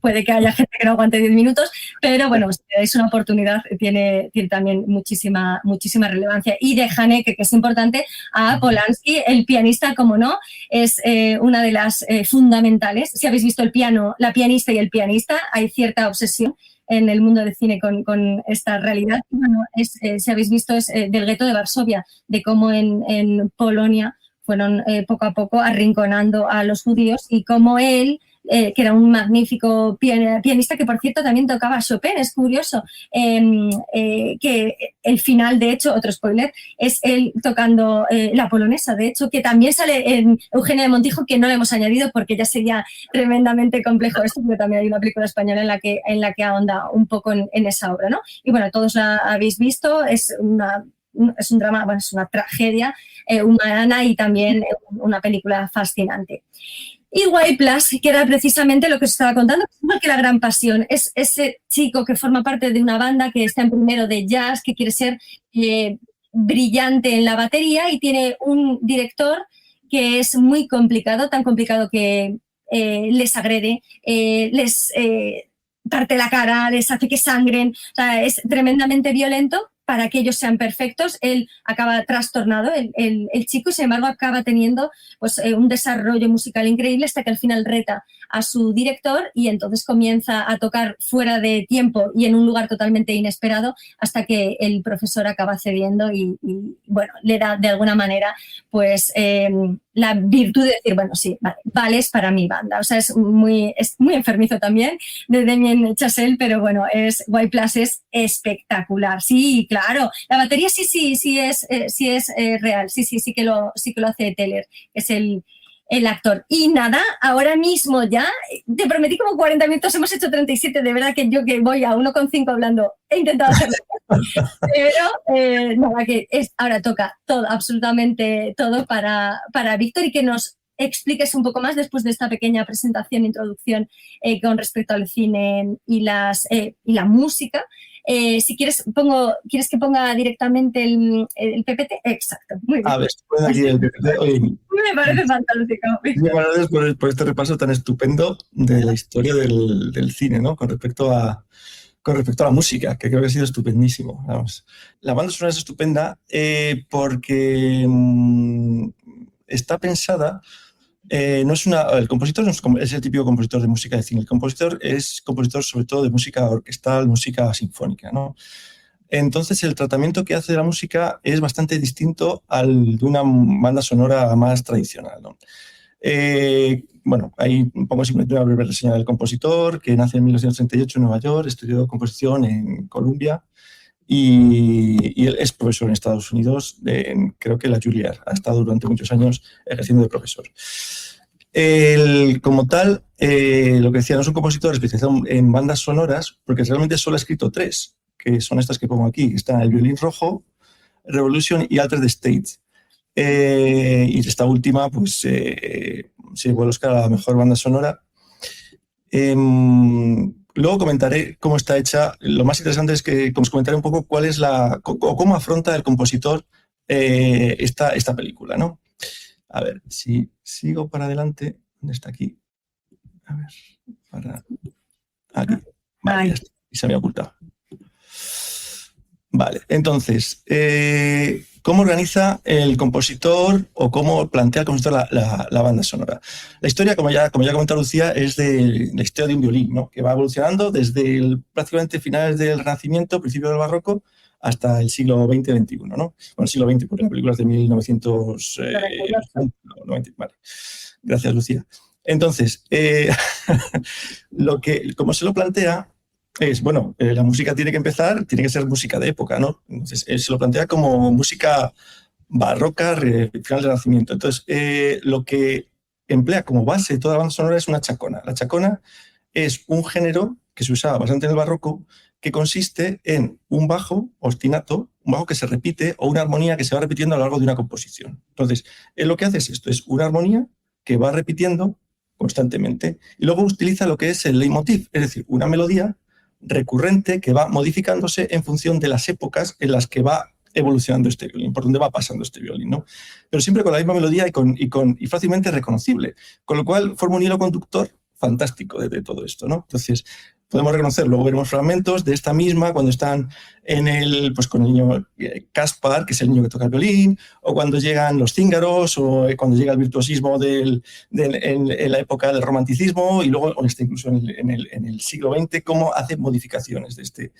Puede que haya gente que no aguante 10 minutos, pero bueno, si dais una oportunidad, tiene también muchísima relevancia. Y de Haneke, que es importante, a Polanski, el pianista, como no, es una de las fundamentales. Si habéis visto El piano, la pianista y el pianista, hay cierta obsesión en el mundo del cine con esta realidad. Bueno, si habéis visto, es del gueto de Varsovia, de cómo en Polonia fueron poco a poco arrinconando a los judíos, y cómo él, que era un magnífico pianista, que por cierto también tocaba Chopin, es curioso, que el final, de hecho, otro spoiler, es él tocando la polonesa, de hecho, que también sale en Eugenia de Montijo, que no le hemos añadido porque ya sería tremendamente complejo esto, pero también hay una película española en la que ahonda un poco en esa obra, ¿no? Y bueno, todos la habéis visto, es un drama, bueno, es una tragedia humana, y también una película fascinante. Y White Plus, que era precisamente lo que os estaba contando, que La Gran Pasión. Es ese chico que forma parte de una banda que está en primero de jazz, que quiere ser brillante en la batería, y tiene un director que es muy complicado, tan complicado que les agrede, les parte la cara, les hace que sangren, o sea, es tremendamente violento para que ellos sean perfectos. Él acaba trastornado, el chico, y sin embargo acaba teniendo pues, un desarrollo musical increíble, hasta que al final reta a su director, y entonces comienza a tocar fuera de tiempo y en un lugar totalmente inesperado, hasta que el profesor acaba cediendo y bueno, le da de alguna manera pues la virtud de decir, bueno, sí, vales para mi banda. O sea, es muy enfermizo también, de Damien Chazelle, pero bueno, White Plus es espectacular. Sí, claro, la batería sí es real, sí que lo hace Teller, que es el actor. Y nada, ahora mismo ya, te prometí como 40 minutos, hemos hecho 37, de verdad que yo, que voy a 1,5 hablando, he intentado hacerlo. Pero nada, que ahora toca todo, absolutamente todo para Víctor, y que nos expliques un poco más después de esta pequeña presentación, introducción con respecto al cine y la música. Si quieres, ¿quieres que ponga directamente el PPT? Exacto, muy bien. A ver, pon aquí el PPT. Oye, me parece fantástico. Muchas gracias por este repaso tan estupendo de la historia del cine, ¿no? Con respecto a la música, que creo que ha sido estupendísimo. Vamos. La banda sonora es estupenda porque está pensada. El compositor no es el típico compositor de música de cine. El compositor es compositor sobre todo de música orquestal, música sinfónica, ¿no? Entonces el tratamiento que hace de la música es bastante distinto al de una banda sonora más tradicional, ¿no? Bueno, ahí pongo simplemente una breve reseña del compositor, que nace en 1938 en Nueva York, estudió composición en Columbia, y él es profesor en Estados Unidos, creo que la Juilliard, ha estado durante muchos años ejerciendo de profesor. Como tal, lo que decía, no es un compositor especializado en bandas sonoras, porque realmente solo ha escrito 3, que son estas que pongo aquí. Están El violín rojo, Revolution y Altered State. Y esta última, pues, se llevó el Oscar a la mejor banda sonora. Luego comentaré cómo está hecha. Lo más interesante es que os comentaré un poco cuál es cómo afronta el compositor esta película, ¿no? A ver, si sigo para adelante, ¿dónde está aquí? A ver, para aquí. Vale, ya está. Y se me ha ocultado. Vale, entonces, ¿cómo organiza el compositor o cómo plantea el compositor la banda sonora? La historia, como ya comentó Lucía, es de la historia de un violín, ¿no? Que va evolucionando desde prácticamente finales del Renacimiento, principio del Barroco, hasta el siglo XX-XXI, ¿no? Bueno, el siglo XX, porque la película es de 1990. Vale. Gracias, Lucía. Entonces, como se lo plantea es, bueno, la música tiene que ser música de época, ¿no? Entonces, se lo plantea como música barroca, final del Renacimiento. Entonces, lo que emplea como base de toda la banda sonora es una chacona. La chacona es un género que se usaba bastante en el barroco, que consiste en un bajo ostinato, un bajo que se repite, o una armonía que se va repitiendo a lo largo de una composición. Entonces, lo que hace es esto, es una armonía que va repitiendo constantemente. Y luego utiliza lo que es el leitmotiv, es decir, una melodía recurrente que va modificándose en función de las épocas en las que va evolucionando este violín, por donde va pasando este violín, ¿no? Pero siempre con la misma melodía y fácilmente reconocible, con lo cual forma un hilo conductor fantástico de todo esto, ¿no? Entonces, podemos reconocer, luego veremos fragmentos de esta misma cuando están pues con el niño Caspar, que es el niño que toca el violín, o cuando llegan los cíngaros, o cuando llega el virtuosismo en la época del romanticismo, y luego incluso en el siglo XX, cómo hace modificaciones de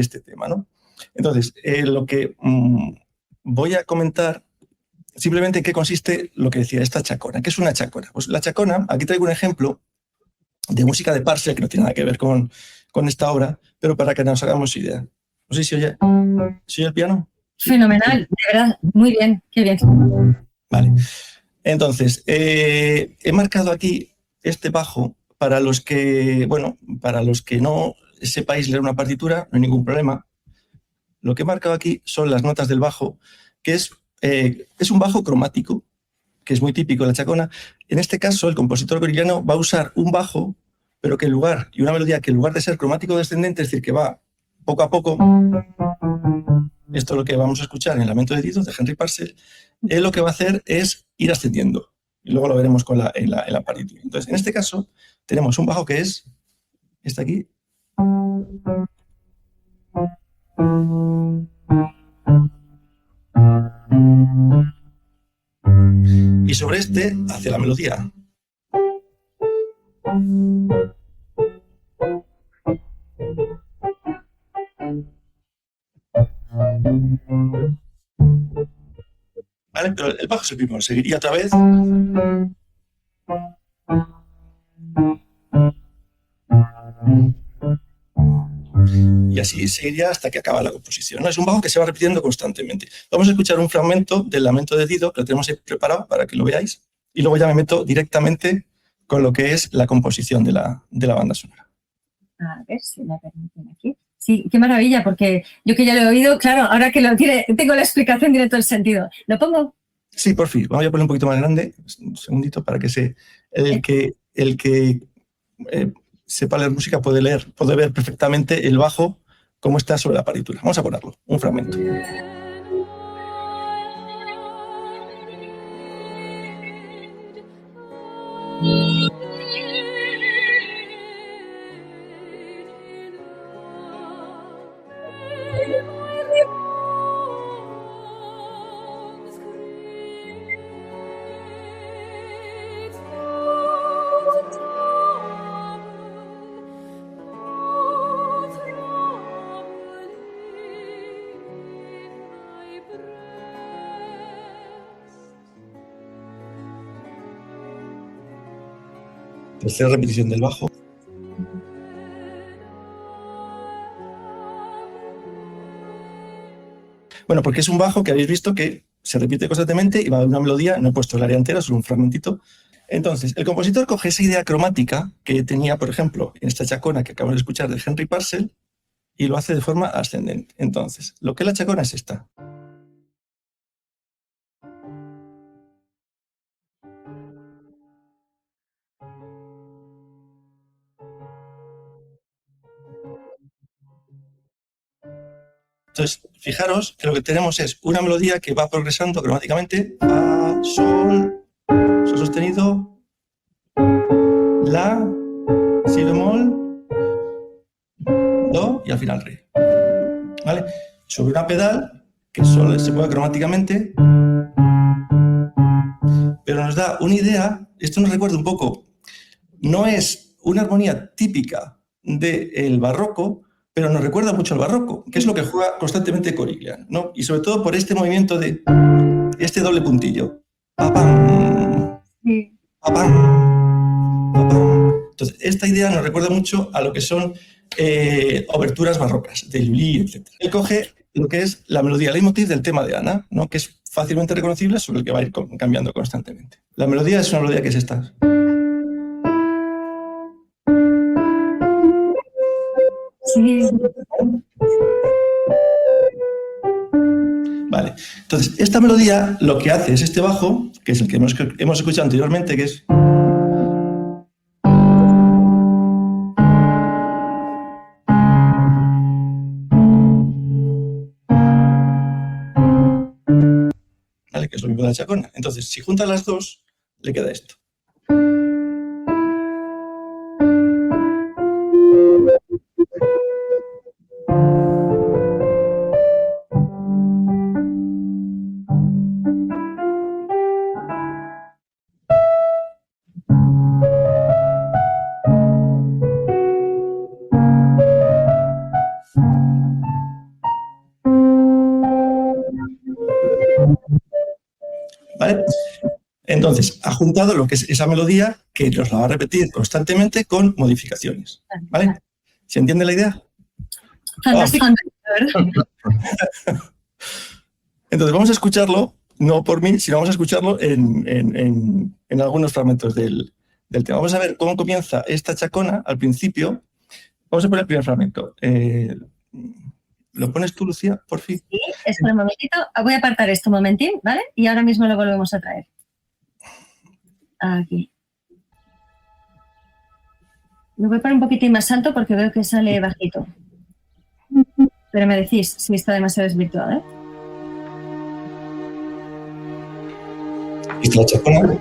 este tema, ¿no? Entonces, lo que voy a comentar simplemente en qué consiste lo que decía esta chacona. ¿Qué es una chacona? Pues la chacona, aquí traigo un ejemplo de música de Parcel, que no tiene nada que ver con esta obra, pero para que nos hagamos idea. No sé si oye el piano. Fenomenal, de verdad, muy bien, qué bien. Vale. Entonces, he marcado aquí este bajo para los que no sepáis leer una partitura, no hay ningún problema. Lo que he marcado aquí son las notas del bajo, que es un bajo cromático, que es muy típico de la chacona. En este caso, el compositor gorigliano va a usar un bajo, pero y una melodía que en lugar de ser cromático descendente, es decir, que va poco a poco, esto es lo que vamos a escuchar en el Lamento de Dido, de Henry Purcell, él lo que va a hacer es ir ascendiendo, y luego lo veremos en la partitura. Entonces, en este caso, tenemos un bajo que es este aquí, y sobre este hace la melodía. ¿Vale? Pero el bajo es el mismo, seguiría otra vez. Y así seguiría hasta que acaba la composición, ¿no? Es un bajo que se va repitiendo constantemente. Vamos a escuchar un fragmento del Lamento de Dido, que lo tenemos ahí preparado para que lo veáis, y luego ya me meto directamente con lo que es la composición de la banda sonora. A ver si me permiten aquí. Sí, qué maravilla, porque yo que ya lo he oído, claro, ahora que tengo la explicación, tiene todo el sentido. ¿Lo pongo? Sí, por fin. Vamos a poner un poquito más grande, un segundito, para que el que sepa leer música puede ver perfectamente el bajo cómo está sobre la partitura. Vamos a ponerlo, un fragmento. Tercera repetición del bajo. Bueno, porque es un bajo que habéis visto que se repite constantemente y va a una melodía, no he puesto el área entera, solo un fragmentito. Entonces, el compositor coge esa idea cromática que tenía, por ejemplo, en esta chacona que acabamos de escuchar de Henry Purcell y lo hace de forma ascendente. Entonces, lo que es la chacona es esta. Entonces, fijaros que lo que tenemos es una melodía que va progresando cromáticamente. Fa, sol, sol sostenido, la, si bemol, do y al final re. ¿Vale? Sobre una pedal que solo se mueve cromáticamente, pero nos da una idea. Esto nos recuerda un poco, no es una armonía típica del barroco, pero nos recuerda mucho al barroco, que es lo que juega constantemente Corigliano, ¿no? Y sobre todo por este movimiento de este doble puntillo. Pa, pam, pa, pam, pa, pam. Entonces, esta idea nos recuerda mucho a lo que son oberturas barrocas, de Lully, etc. Él coge lo que es la melodía leitmotiv del tema de Ana, ¿no? Que es fácilmente reconocible, sobre el que va a ir cambiando constantemente. La melodía es una melodía que es esta. Sí. Vale, entonces esta melodía lo que hace es este bajo, que es el que hemos escuchado anteriormente, que es... ¿Vale? Que es lo mismo de la chacona. Entonces, si juntas las dos, le queda esto. ¿Vale? Entonces, ha juntado lo que es esa melodía que nos la va a repetir constantemente con modificaciones. ¿Vale? ¿Se entiende la idea? Fantástico. Entonces, vamos a escucharlo, no por mí, sino vamos a escucharlo en algunos fragmentos del tema. Vamos a ver cómo comienza esta chacona al principio. Vamos a poner el primer fragmento. ¿Lo pones tú, Lucía, por fin? Sí, espera un momentito. Voy a apartar esto un momentín, ¿vale? Y ahora mismo lo volvemos a traer. Aquí. Lo voy a poner un poquitín más alto porque veo que sale bajito. Pero me decís si está demasiado desvirtuado, ¿eh? ¿Viste la chacona?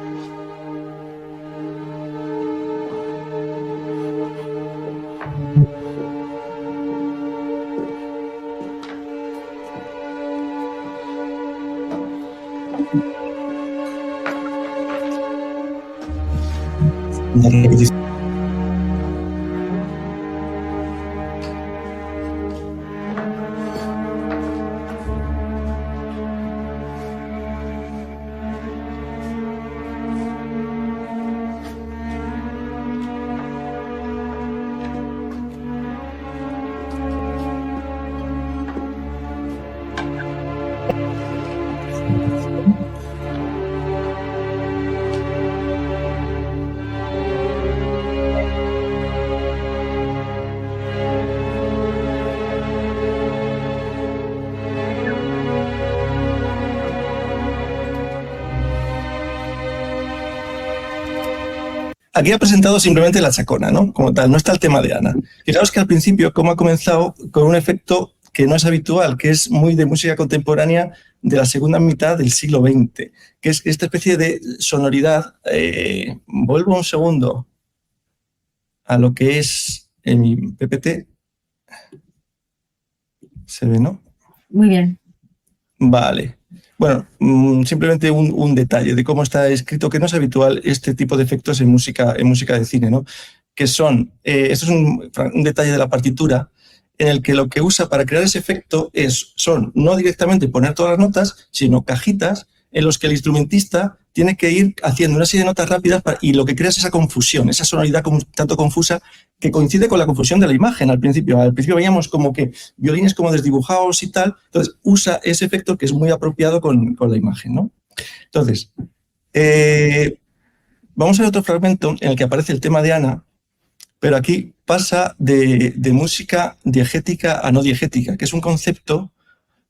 Una repetición. Aquí ha presentado simplemente la chacona, ¿no? Como tal, no está el tema de Ana. Fijaos que al principio, cómo ha comenzado con un efecto que no es habitual, que es muy de música contemporánea de la segunda mitad del siglo XX, que es esta especie de sonoridad. Vuelvo un segundo a lo que es en mi PPT. ¿Se ve, no? Muy bien. Vale. Bueno, simplemente un detalle de cómo está escrito, que no es habitual este tipo de efectos en música de cine, ¿no? Que son, esto es un detalle de la partitura, en el que lo que usa para crear ese efecto son no directamente poner todas las notas, sino cajitas en los que el instrumentista tiene que ir haciendo una serie de notas rápidas y lo que crea es esa confusión, esa sonoridad tanto confusa que coincide con la confusión de la imagen al principio. Al principio veíamos como que violines como desdibujados y tal, entonces usa ese efecto que es muy apropiado con la imagen, ¿no? Entonces, vamos a ver otro fragmento en el que aparece el tema de Ana, pero aquí pasa de música diegética a no diegética, que es un concepto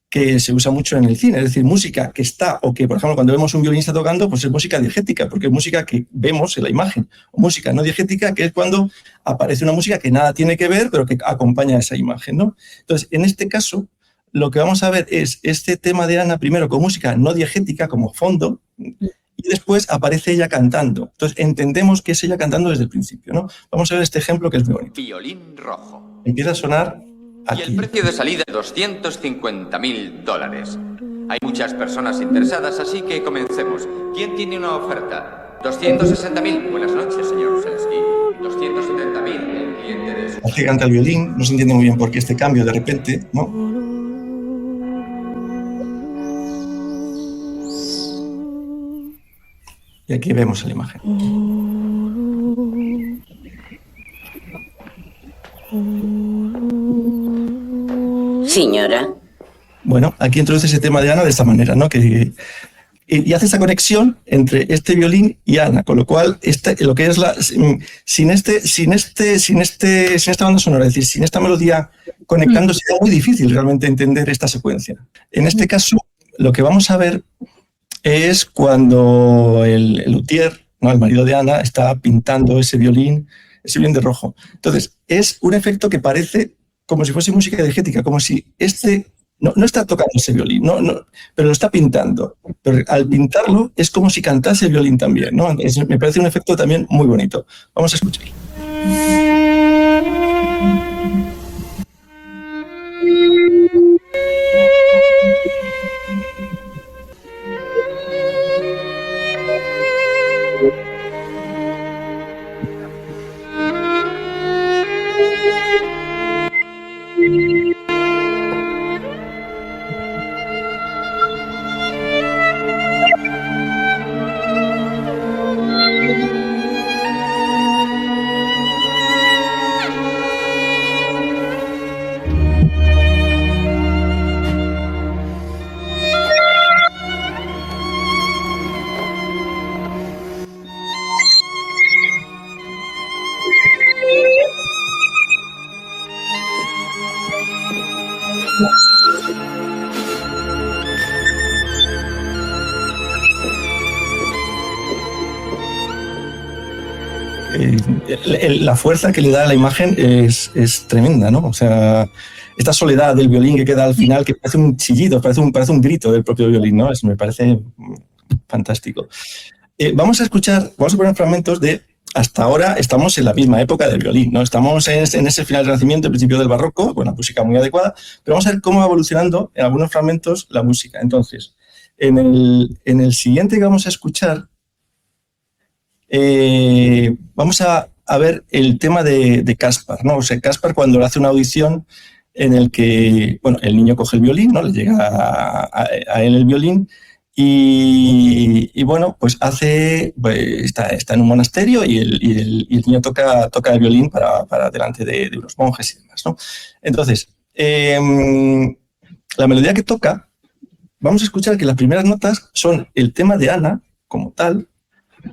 que se usa mucho en el cine, es decir, música que está, o que, por ejemplo, cuando vemos un violinista tocando, pues es música diegética, porque es música que vemos en la imagen, o música no diegética, que es cuando aparece una música que nada tiene que ver, pero que acompaña a esa imagen, ¿no? Entonces, en este caso, lo que vamos a ver es este tema de Ana, primero con música no diegética como fondo, y después aparece ella cantando. Entonces, entendemos que es ella cantando desde el principio, ¿no? Vamos a ver este ejemplo que es muy bonito. Violín rojo. Empieza a sonar aquí. Y el precio de salida es $250.000. Hay muchas personas interesadas, así que comencemos. ¿Quién tiene una oferta? 260.000. Buenas noches, señor Selesky. 270.000. El cliente de su... Aquí canta el violín, no se entiende muy bien por qué este cambio de repente, ¿no? Y aquí vemos la imagen. Señora. Bueno, aquí introduce ese tema de Ana de esta manera, ¿no? Y hace esa conexión entre este violín y Ana, con lo cual lo que es sin esta banda sonora, es decir, sin esta melodía conectándose, es muy difícil realmente entender esta secuencia. En este caso, lo que vamos a ver es cuando el luthier, ¿no?, el marido de Ana, está pintando ese violín de rojo. Entonces, es un efecto que parece como si fuese música diegética, como si no está tocando ese violín, pero lo está pintando. Pero al pintarlo es como si cantase el violín también, ¿no? Me parece un efecto también muy bonito. Vamos a escucharlo. La fuerza que le da a la imagen es tremenda, ¿no? O sea, esta soledad del violín que queda al final, que parece un chillido, parece un grito del propio violín, ¿no? Eso me parece fantástico. Vamos a poner fragmentos de... Hasta ahora estamos en la misma época del violín, ¿no? Estamos en ese final del Renacimiento, principio del Barroco, con una música muy adecuada, pero vamos a ver cómo va evolucionando en algunos fragmentos la música. Entonces, en el siguiente que vamos a escuchar, vamos a ver el tema de Caspar, ¿no? O sea, Caspar, cuando hace una audición en el que, bueno, el niño coge el violín, ¿no? Le llega a él el violín y bueno, pues está en un monasterio y el niño toca el violín para delante de unos monjes y demás, ¿no? Entonces, la melodía que toca, vamos a escuchar que las primeras notas son el tema de Ana como tal,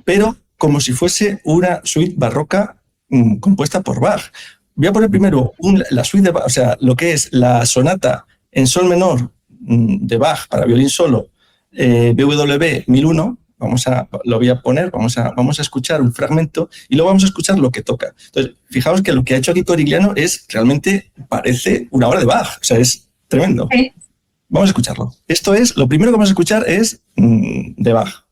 pero como si fuese una suite barroca compuesta por Bach. Voy a poner primero la suite de Bach, o sea, lo que es la sonata en sol menor de Bach para violín solo, BWV 1001, lo voy a poner, vamos a escuchar un fragmento y luego vamos a escuchar lo que toca. Entonces, fijaos que lo que ha hecho aquí Corigliano realmente parece una obra de Bach, o sea, es tremendo. Sí. Vamos a escucharlo. Lo primero que vamos a escuchar es de Bach.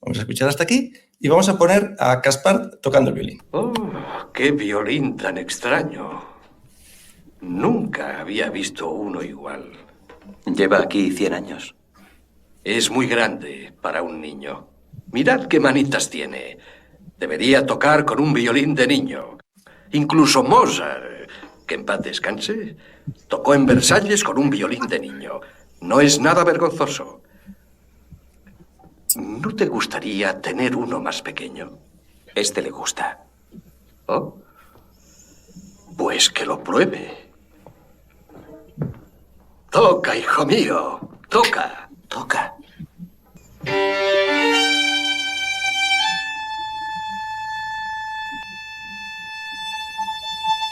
Vamos a escuchar hasta aquí y vamos a poner a Caspar tocando el violín. ¡Oh, qué violín tan extraño! Nunca había visto uno igual. Lleva aquí 100 años. Es muy grande para un niño. Mirad qué manitas tiene. Debería tocar con un violín de niño. Incluso Mozart, que en paz descanse, tocó en Versalles con un violín de niño. No es nada vergonzoso. ¿No te gustaría tener uno más pequeño? Este le gusta. ¿Oh? Pues que lo pruebe. Toca, hijo mío. Toca. Toca.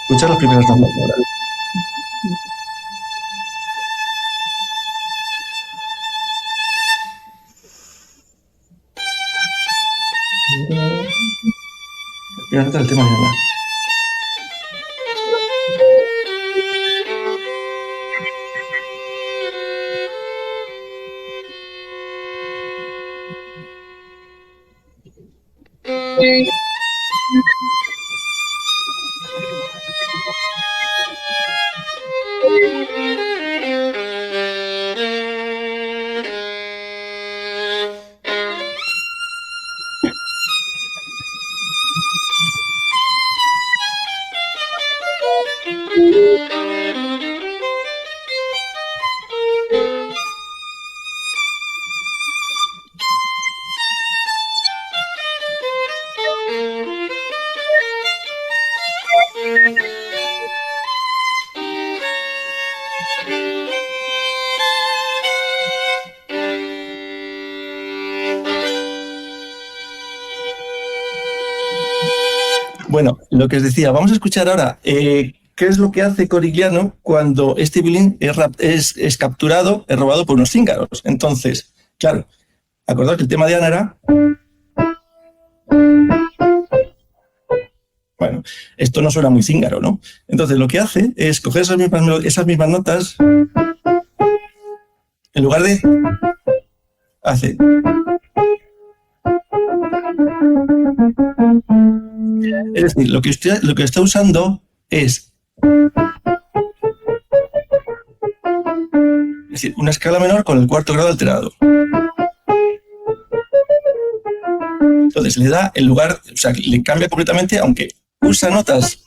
Escucha las primeras notas. Voy a anotar el tema de Diana. Bueno, lo que os decía, vamos a escuchar ahora qué es lo que hace Corigliano cuando este violín es capturado, es robado por unos cíngaros. Entonces, claro, acordaos que el tema de Ana era... Bueno, esto no suena muy cíngaro, ¿no? Entonces lo que hace es coger esas mismas notas, en lugar de... hace... Es decir, lo que está usando es decir, una escala menor con el cuarto grado alterado. Entonces le da el lugar, o sea, le cambia completamente, aunque usa notas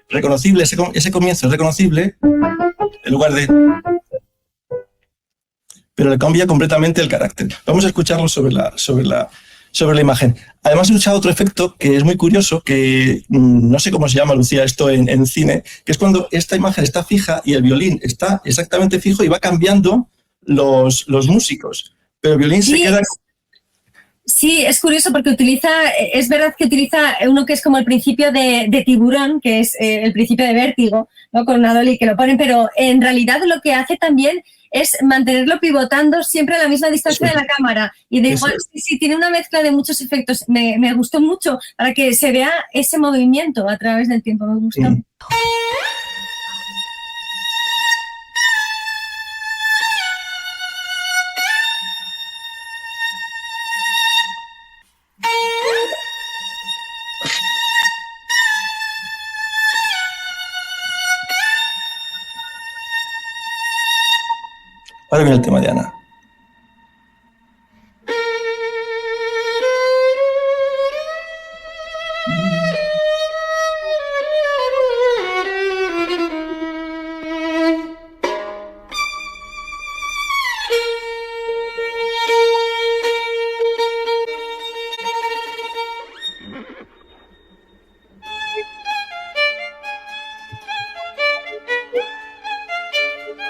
reconocibles, ese comienzo es reconocible, en lugar de... pero le cambia completamente el carácter. Vamos a escucharlo sobre la imagen. Además he usado otro efecto que es muy curioso, que no sé cómo se llama, Lucía, esto en cine, que es cuando esta imagen está fija y el violín está exactamente fijo y va cambiando los músicos, pero el violín se queda... Sí, es curioso porque es verdad que utiliza uno que es como el principio de Tiburón, que es el principio de Vértigo, ¿no? Con una dolly que lo ponen, pero en realidad lo que hace también es mantenerlo pivotando siempre a la misma distancia de la cámara. Y de igual, sí, tiene una mezcla de muchos efectos. Me gustó mucho para que se vea ese movimiento a través del tiempo. Me gustó. Ahora viene el tema de Ana.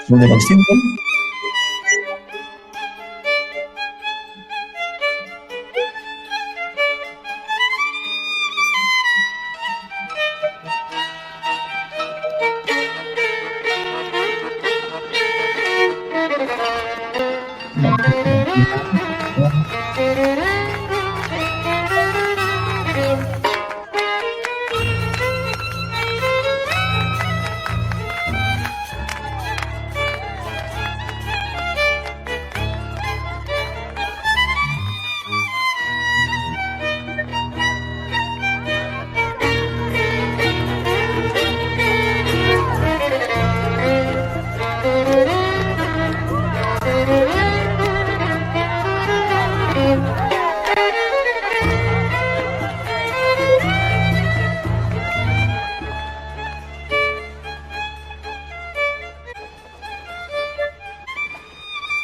¿Dónde va el símbolo?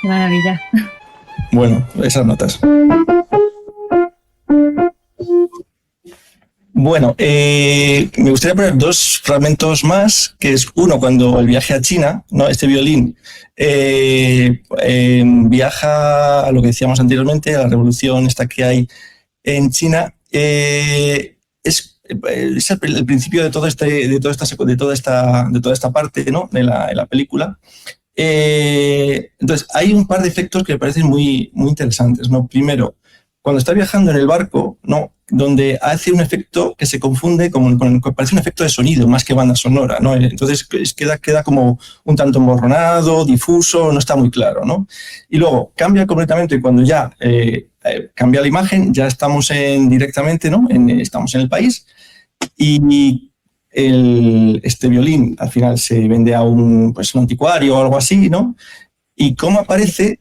Qué maravilla. Bueno, esas notas. Bueno, me gustaría poner dos fragmentos más, que es uno cuando el viaje a China, ¿no? Este violín viaja a lo que decíamos anteriormente, a la revolución esta que hay en China. Es el principio de toda esta parte, ¿no? en la película. Entonces, hay un par de efectos que me parecen muy, muy interesantes, ¿no? Primero, cuando está viajando en el barco, ¿no? Donde hace un efecto que se confunde parece un efecto de sonido más que banda sonora, ¿no? Entonces queda como un tanto emborronado, difuso, no está muy claro, ¿no? Y luego cambia completamente cuando ya cambia la imagen, ya estamos directamente, ¿no? Estamos en el país y este violín al final se vende a un anticuario o algo así, ¿no? Y cómo aparecen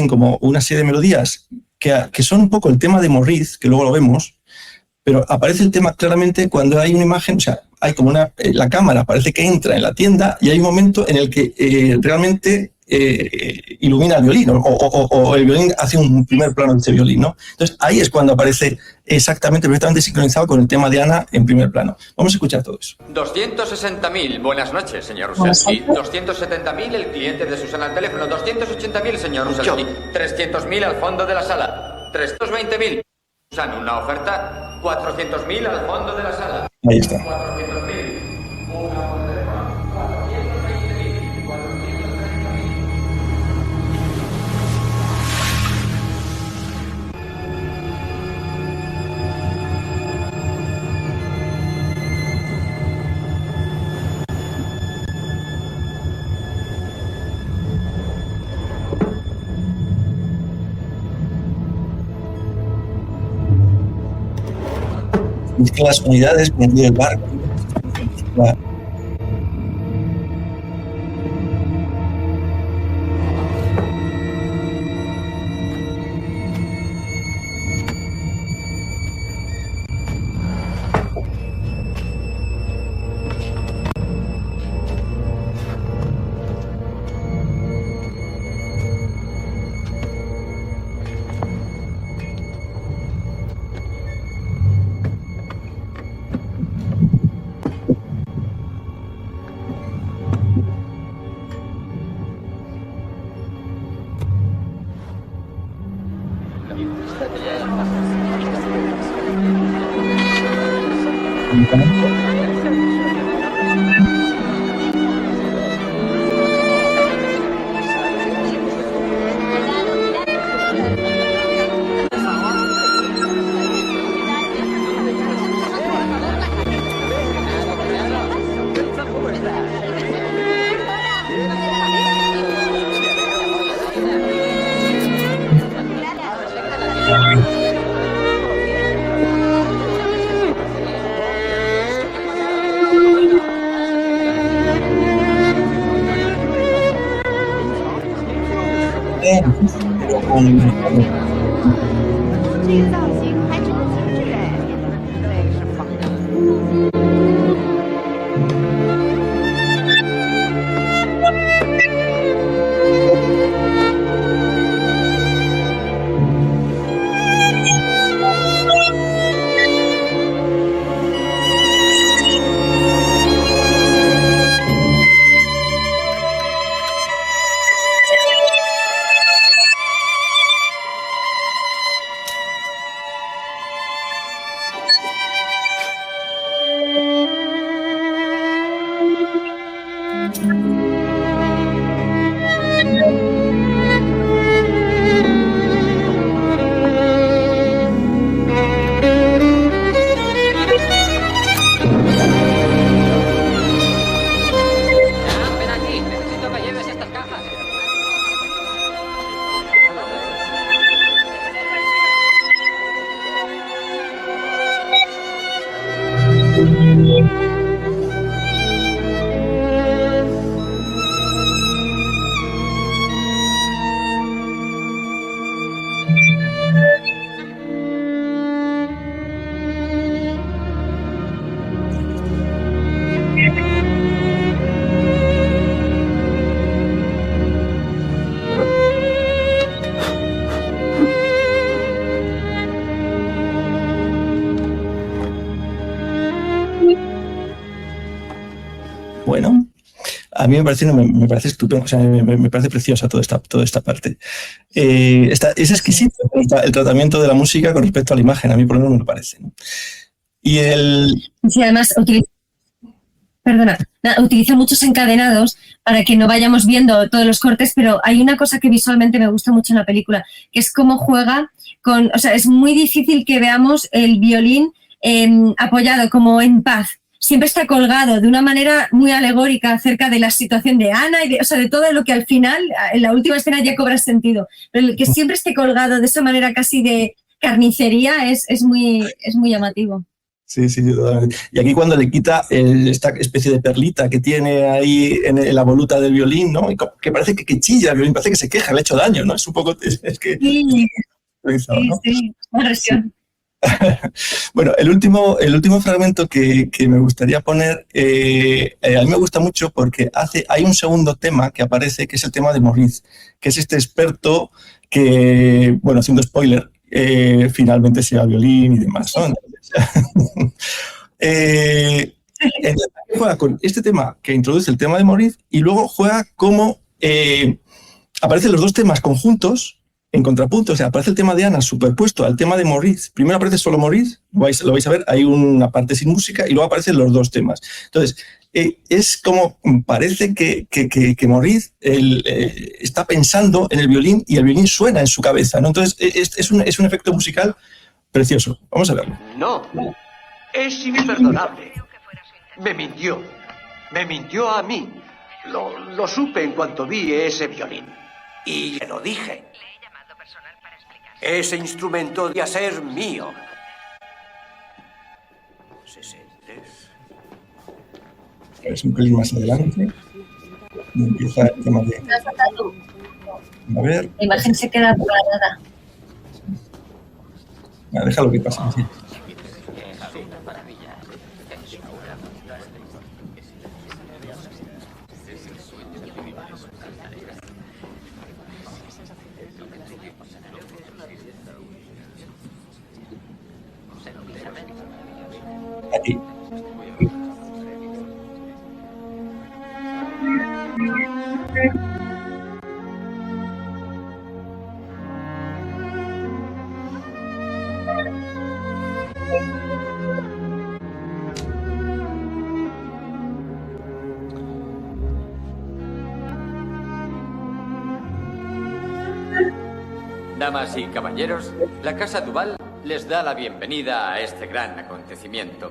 como una serie de melodías que son un poco el tema de Morriz, que luego lo vemos, pero aparece el tema claramente cuando hay una imagen, o sea, hay como la cámara parece que entra en la tienda y hay un momento en el que realmente ilumina el violín o el violín hace un primer plano de ese violín, ¿no? Entonces ahí es cuando aparece perfectamente sincronizado con el tema de Ana en primer plano. Vamos a escuchar todo eso. 260.000. Buenas noches, señor Ruselsky. 270.000 el cliente de Susana al teléfono. 280.000, señor Ruselsky. 300.000 al fondo de la sala. 320.000. Susana, una oferta. 400.000 al fondo de la sala. Ahí está. 400.000. Una por teléfono. 420.000. 430.000. Mezcla las unidades con el ruido del barco. Bueno, a mí me parece estupendo, o sea, me parece preciosa toda esta parte. Es exquisito el tratamiento de la música con respecto a la imagen, a mí por lo menos me lo parece, ¿no? Sí, además utiliza muchos encadenados para que no vayamos viendo todos los cortes, pero hay una cosa que visualmente me gusta mucho en la película, que es cómo juega o sea, es muy difícil que veamos el violín apoyado como en paz. Siempre está colgado de una manera muy alegórica acerca de la situación de Ana y o sea, de todo lo que al final, en la última escena ya cobra sentido. Pero el que siempre esté colgado de esa manera casi de carnicería es muy llamativo. Sí, totalmente. Y aquí cuando le quita esta especie de perlita que tiene ahí en la voluta del violín, ¿no? Que parece que chilla el violín, parece que se queja, le ha hecho daño, ¿no? Es un poco... Es que... Sí, una reacción. Bueno, el último fragmento que me gustaría poner, a mí me gusta mucho porque hay un segundo tema que aparece, que es el tema de Maurice, que es este experto que, bueno, haciendo spoiler, finalmente se va al violín y demás, ¿no? Juega con este tema que introduce el tema de Maurice y luego juega como aparecen los dos temas conjuntos en contrapunto, o sea, aparece el tema de Ana superpuesto al tema de Maurice. Primero aparece solo Maurice, lo vais a ver, hay una parte sin música y luego aparecen los dos temas. Entonces, es como parece que Maurice está pensando en el violín y el violín suena en su cabeza, ¿no? Entonces, es un efecto musical precioso. Vamos a verlo. No, es imperdonable. Me mintió a mí. Lo supe en cuanto vi ese violín. Y se lo dije. Ese instrumento debía ser mío. Es un pelín más adelante. Y empieza el tema de... A ver... La imagen se queda parada. Déjalo que pase. Sí. Aquí. Damas y caballeros, la Casa Duval les da la bienvenida a este gran acontecimiento.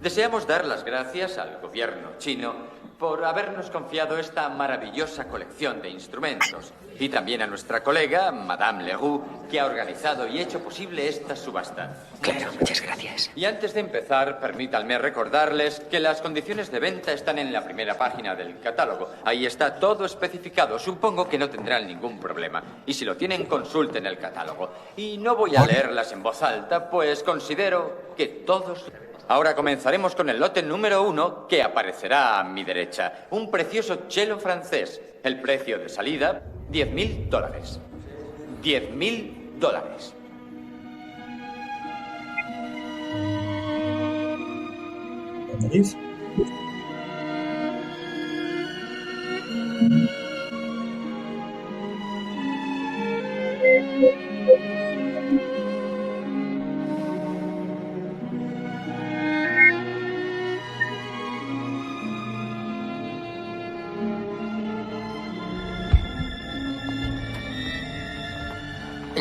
Deseamos dar las gracias al gobierno chino por habernos confiado esta maravillosa colección de instrumentos y también a nuestra colega, Madame Leroux, que ha organizado y hecho posible esta subasta. Claro, muchas gracias. Y antes de empezar, permítanme recordarles que las condiciones de venta están en la primera página del catálogo. Ahí está todo especificado. Supongo que no tendrán ningún problema. Y si lo tienen, consulten el catálogo. Y no voy a leerlas en voz alta, pues considero que todos... Ahora comenzaremos con el lote número 1, que aparecerá a mi derecha. Un precioso cello francés. El precio de salida, $10.000. $10.000. ¿Veis?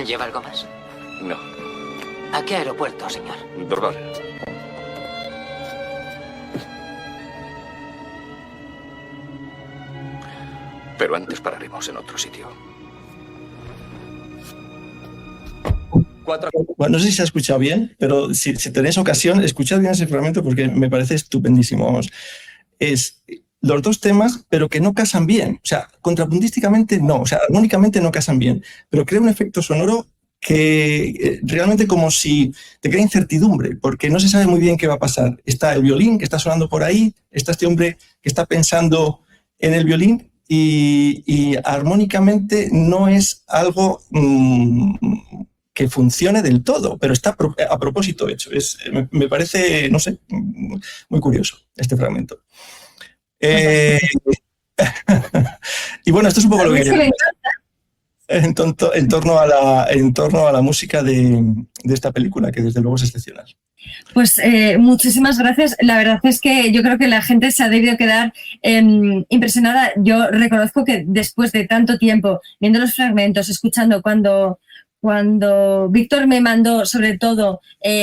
¿Lleva algo más? No. ¿A qué aeropuerto, señor? Dorval. Pero antes pararemos en otro sitio. Bueno, no sé si se ha escuchado bien, pero si tenéis ocasión, escuchad bien ese fragmento porque me parece estupendísimo. Vamos. Es los dos temas, pero que no casan bien. O sea, contrapuntísticamente no, o sea, armónicamente no casan bien, pero crea un efecto sonoro que realmente como si te crea incertidumbre, porque no se sabe muy bien qué va a pasar. Está el violín que está sonando por ahí, está este hombre que está pensando en el violín y armónicamente no es algo que funcione del todo, pero está a propósito hecho. Me parece, no sé, muy curioso este fragmento. Y bueno, esto es un poco lo que quería en torno a la música de esta película, que desde luego es excepcional. Pues muchísimas gracias. La verdad es que yo creo que la gente se ha debido quedar impresionada. Yo reconozco que después de tanto tiempo, viendo los fragmentos, escuchando cuando cuando Víctor me mandó sobre todo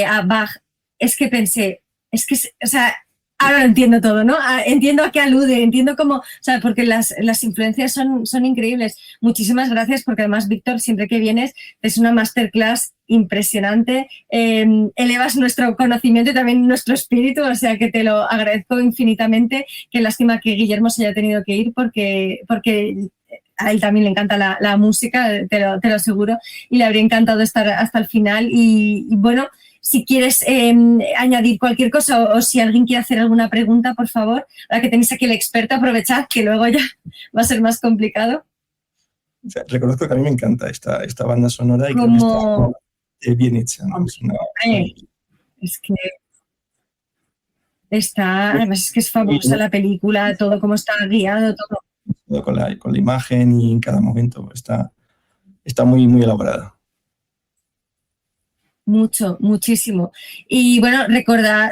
a Bach, es que pensé, o sea, ahora lo entiendo todo, ¿no? Entiendo a qué alude, entiendo cómo, o sea, porque las influencias son increíbles. Muchísimas gracias, porque además, Víctor, siempre que vienes es una masterclass impresionante, elevas nuestro conocimiento y también nuestro espíritu, o sea que te lo agradezco infinitamente. Qué lástima que Guillermo se haya tenido que ir porque a él también le encanta la música, te lo aseguro, y le habría encantado estar hasta el final. Y bueno, si quieres añadir cualquier cosa o si alguien quiere hacer alguna pregunta, por favor, ahora que tenéis aquí el experto, aprovechad, que luego ya va a ser más complicado. O sea, reconozco que a mí me encanta esta banda sonora y creo que está bien hecha, ¿no? Es que además es que es fabulosa la película, todo cómo está guiado, todo. Con la imagen y en cada momento está muy, muy elaborada. Muchísimo. Y bueno,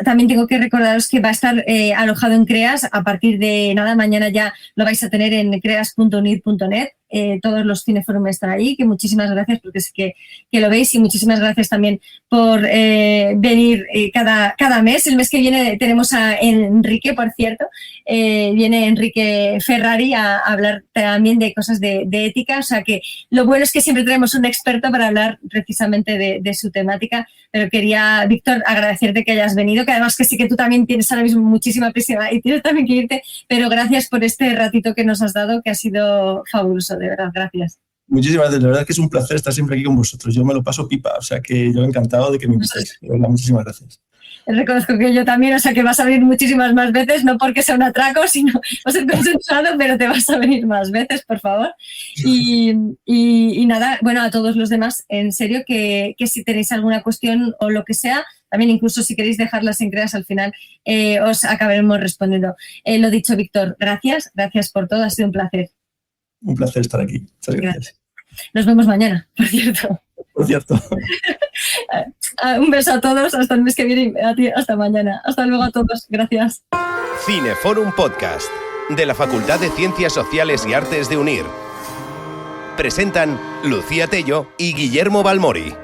también tengo que recordaros que va a estar alojado en CREAS a partir de mañana ya lo vais a tener en creas.unir.net. Todos los cineforum están ahí, que muchísimas gracias porque sé que lo veis, y muchísimas gracias también por venir cada mes. El mes que viene tenemos a Enrique, por cierto, viene Enrique Ferrari a hablar también de cosas de ética, o sea que lo bueno es que siempre tenemos un experto para hablar precisamente de su temática, pero quería, Víctor, agradecerte que hayas venido, que además que sí que tú también tienes ahora mismo muchísima presión y tienes también que irte, pero gracias por este ratito que nos has dado, que ha sido fabuloso. De verdad, gracias. Muchísimas gracias, la verdad es que es un placer estar siempre aquí con vosotros, yo me lo paso pipa, o sea que yo encantado de que me invitéis, muchísimas gracias. Reconozco que yo también, o sea que vas a venir muchísimas más veces, no porque sea un atraco, sino va a ser consensuado, pero te vas a venir más veces, por favor. Y nada, bueno, a todos los demás, en serio, que si tenéis alguna cuestión o lo que sea, también incluso si queréis dejarlas en CREAS al final, os acabaremos respondiendo. Lo dicho, Víctor, gracias por todo, ha sido un placer. Un placer estar aquí. Muchas gracias. Nos vemos mañana, por cierto. Un beso a todos, hasta el mes que viene, a ti, hasta mañana. Hasta luego a todos, gracias. Cineforum Podcast, de la Facultad de Ciencias Sociales y Artes de UNIR. Presentan Lucía Tello y Guillermo Balmori.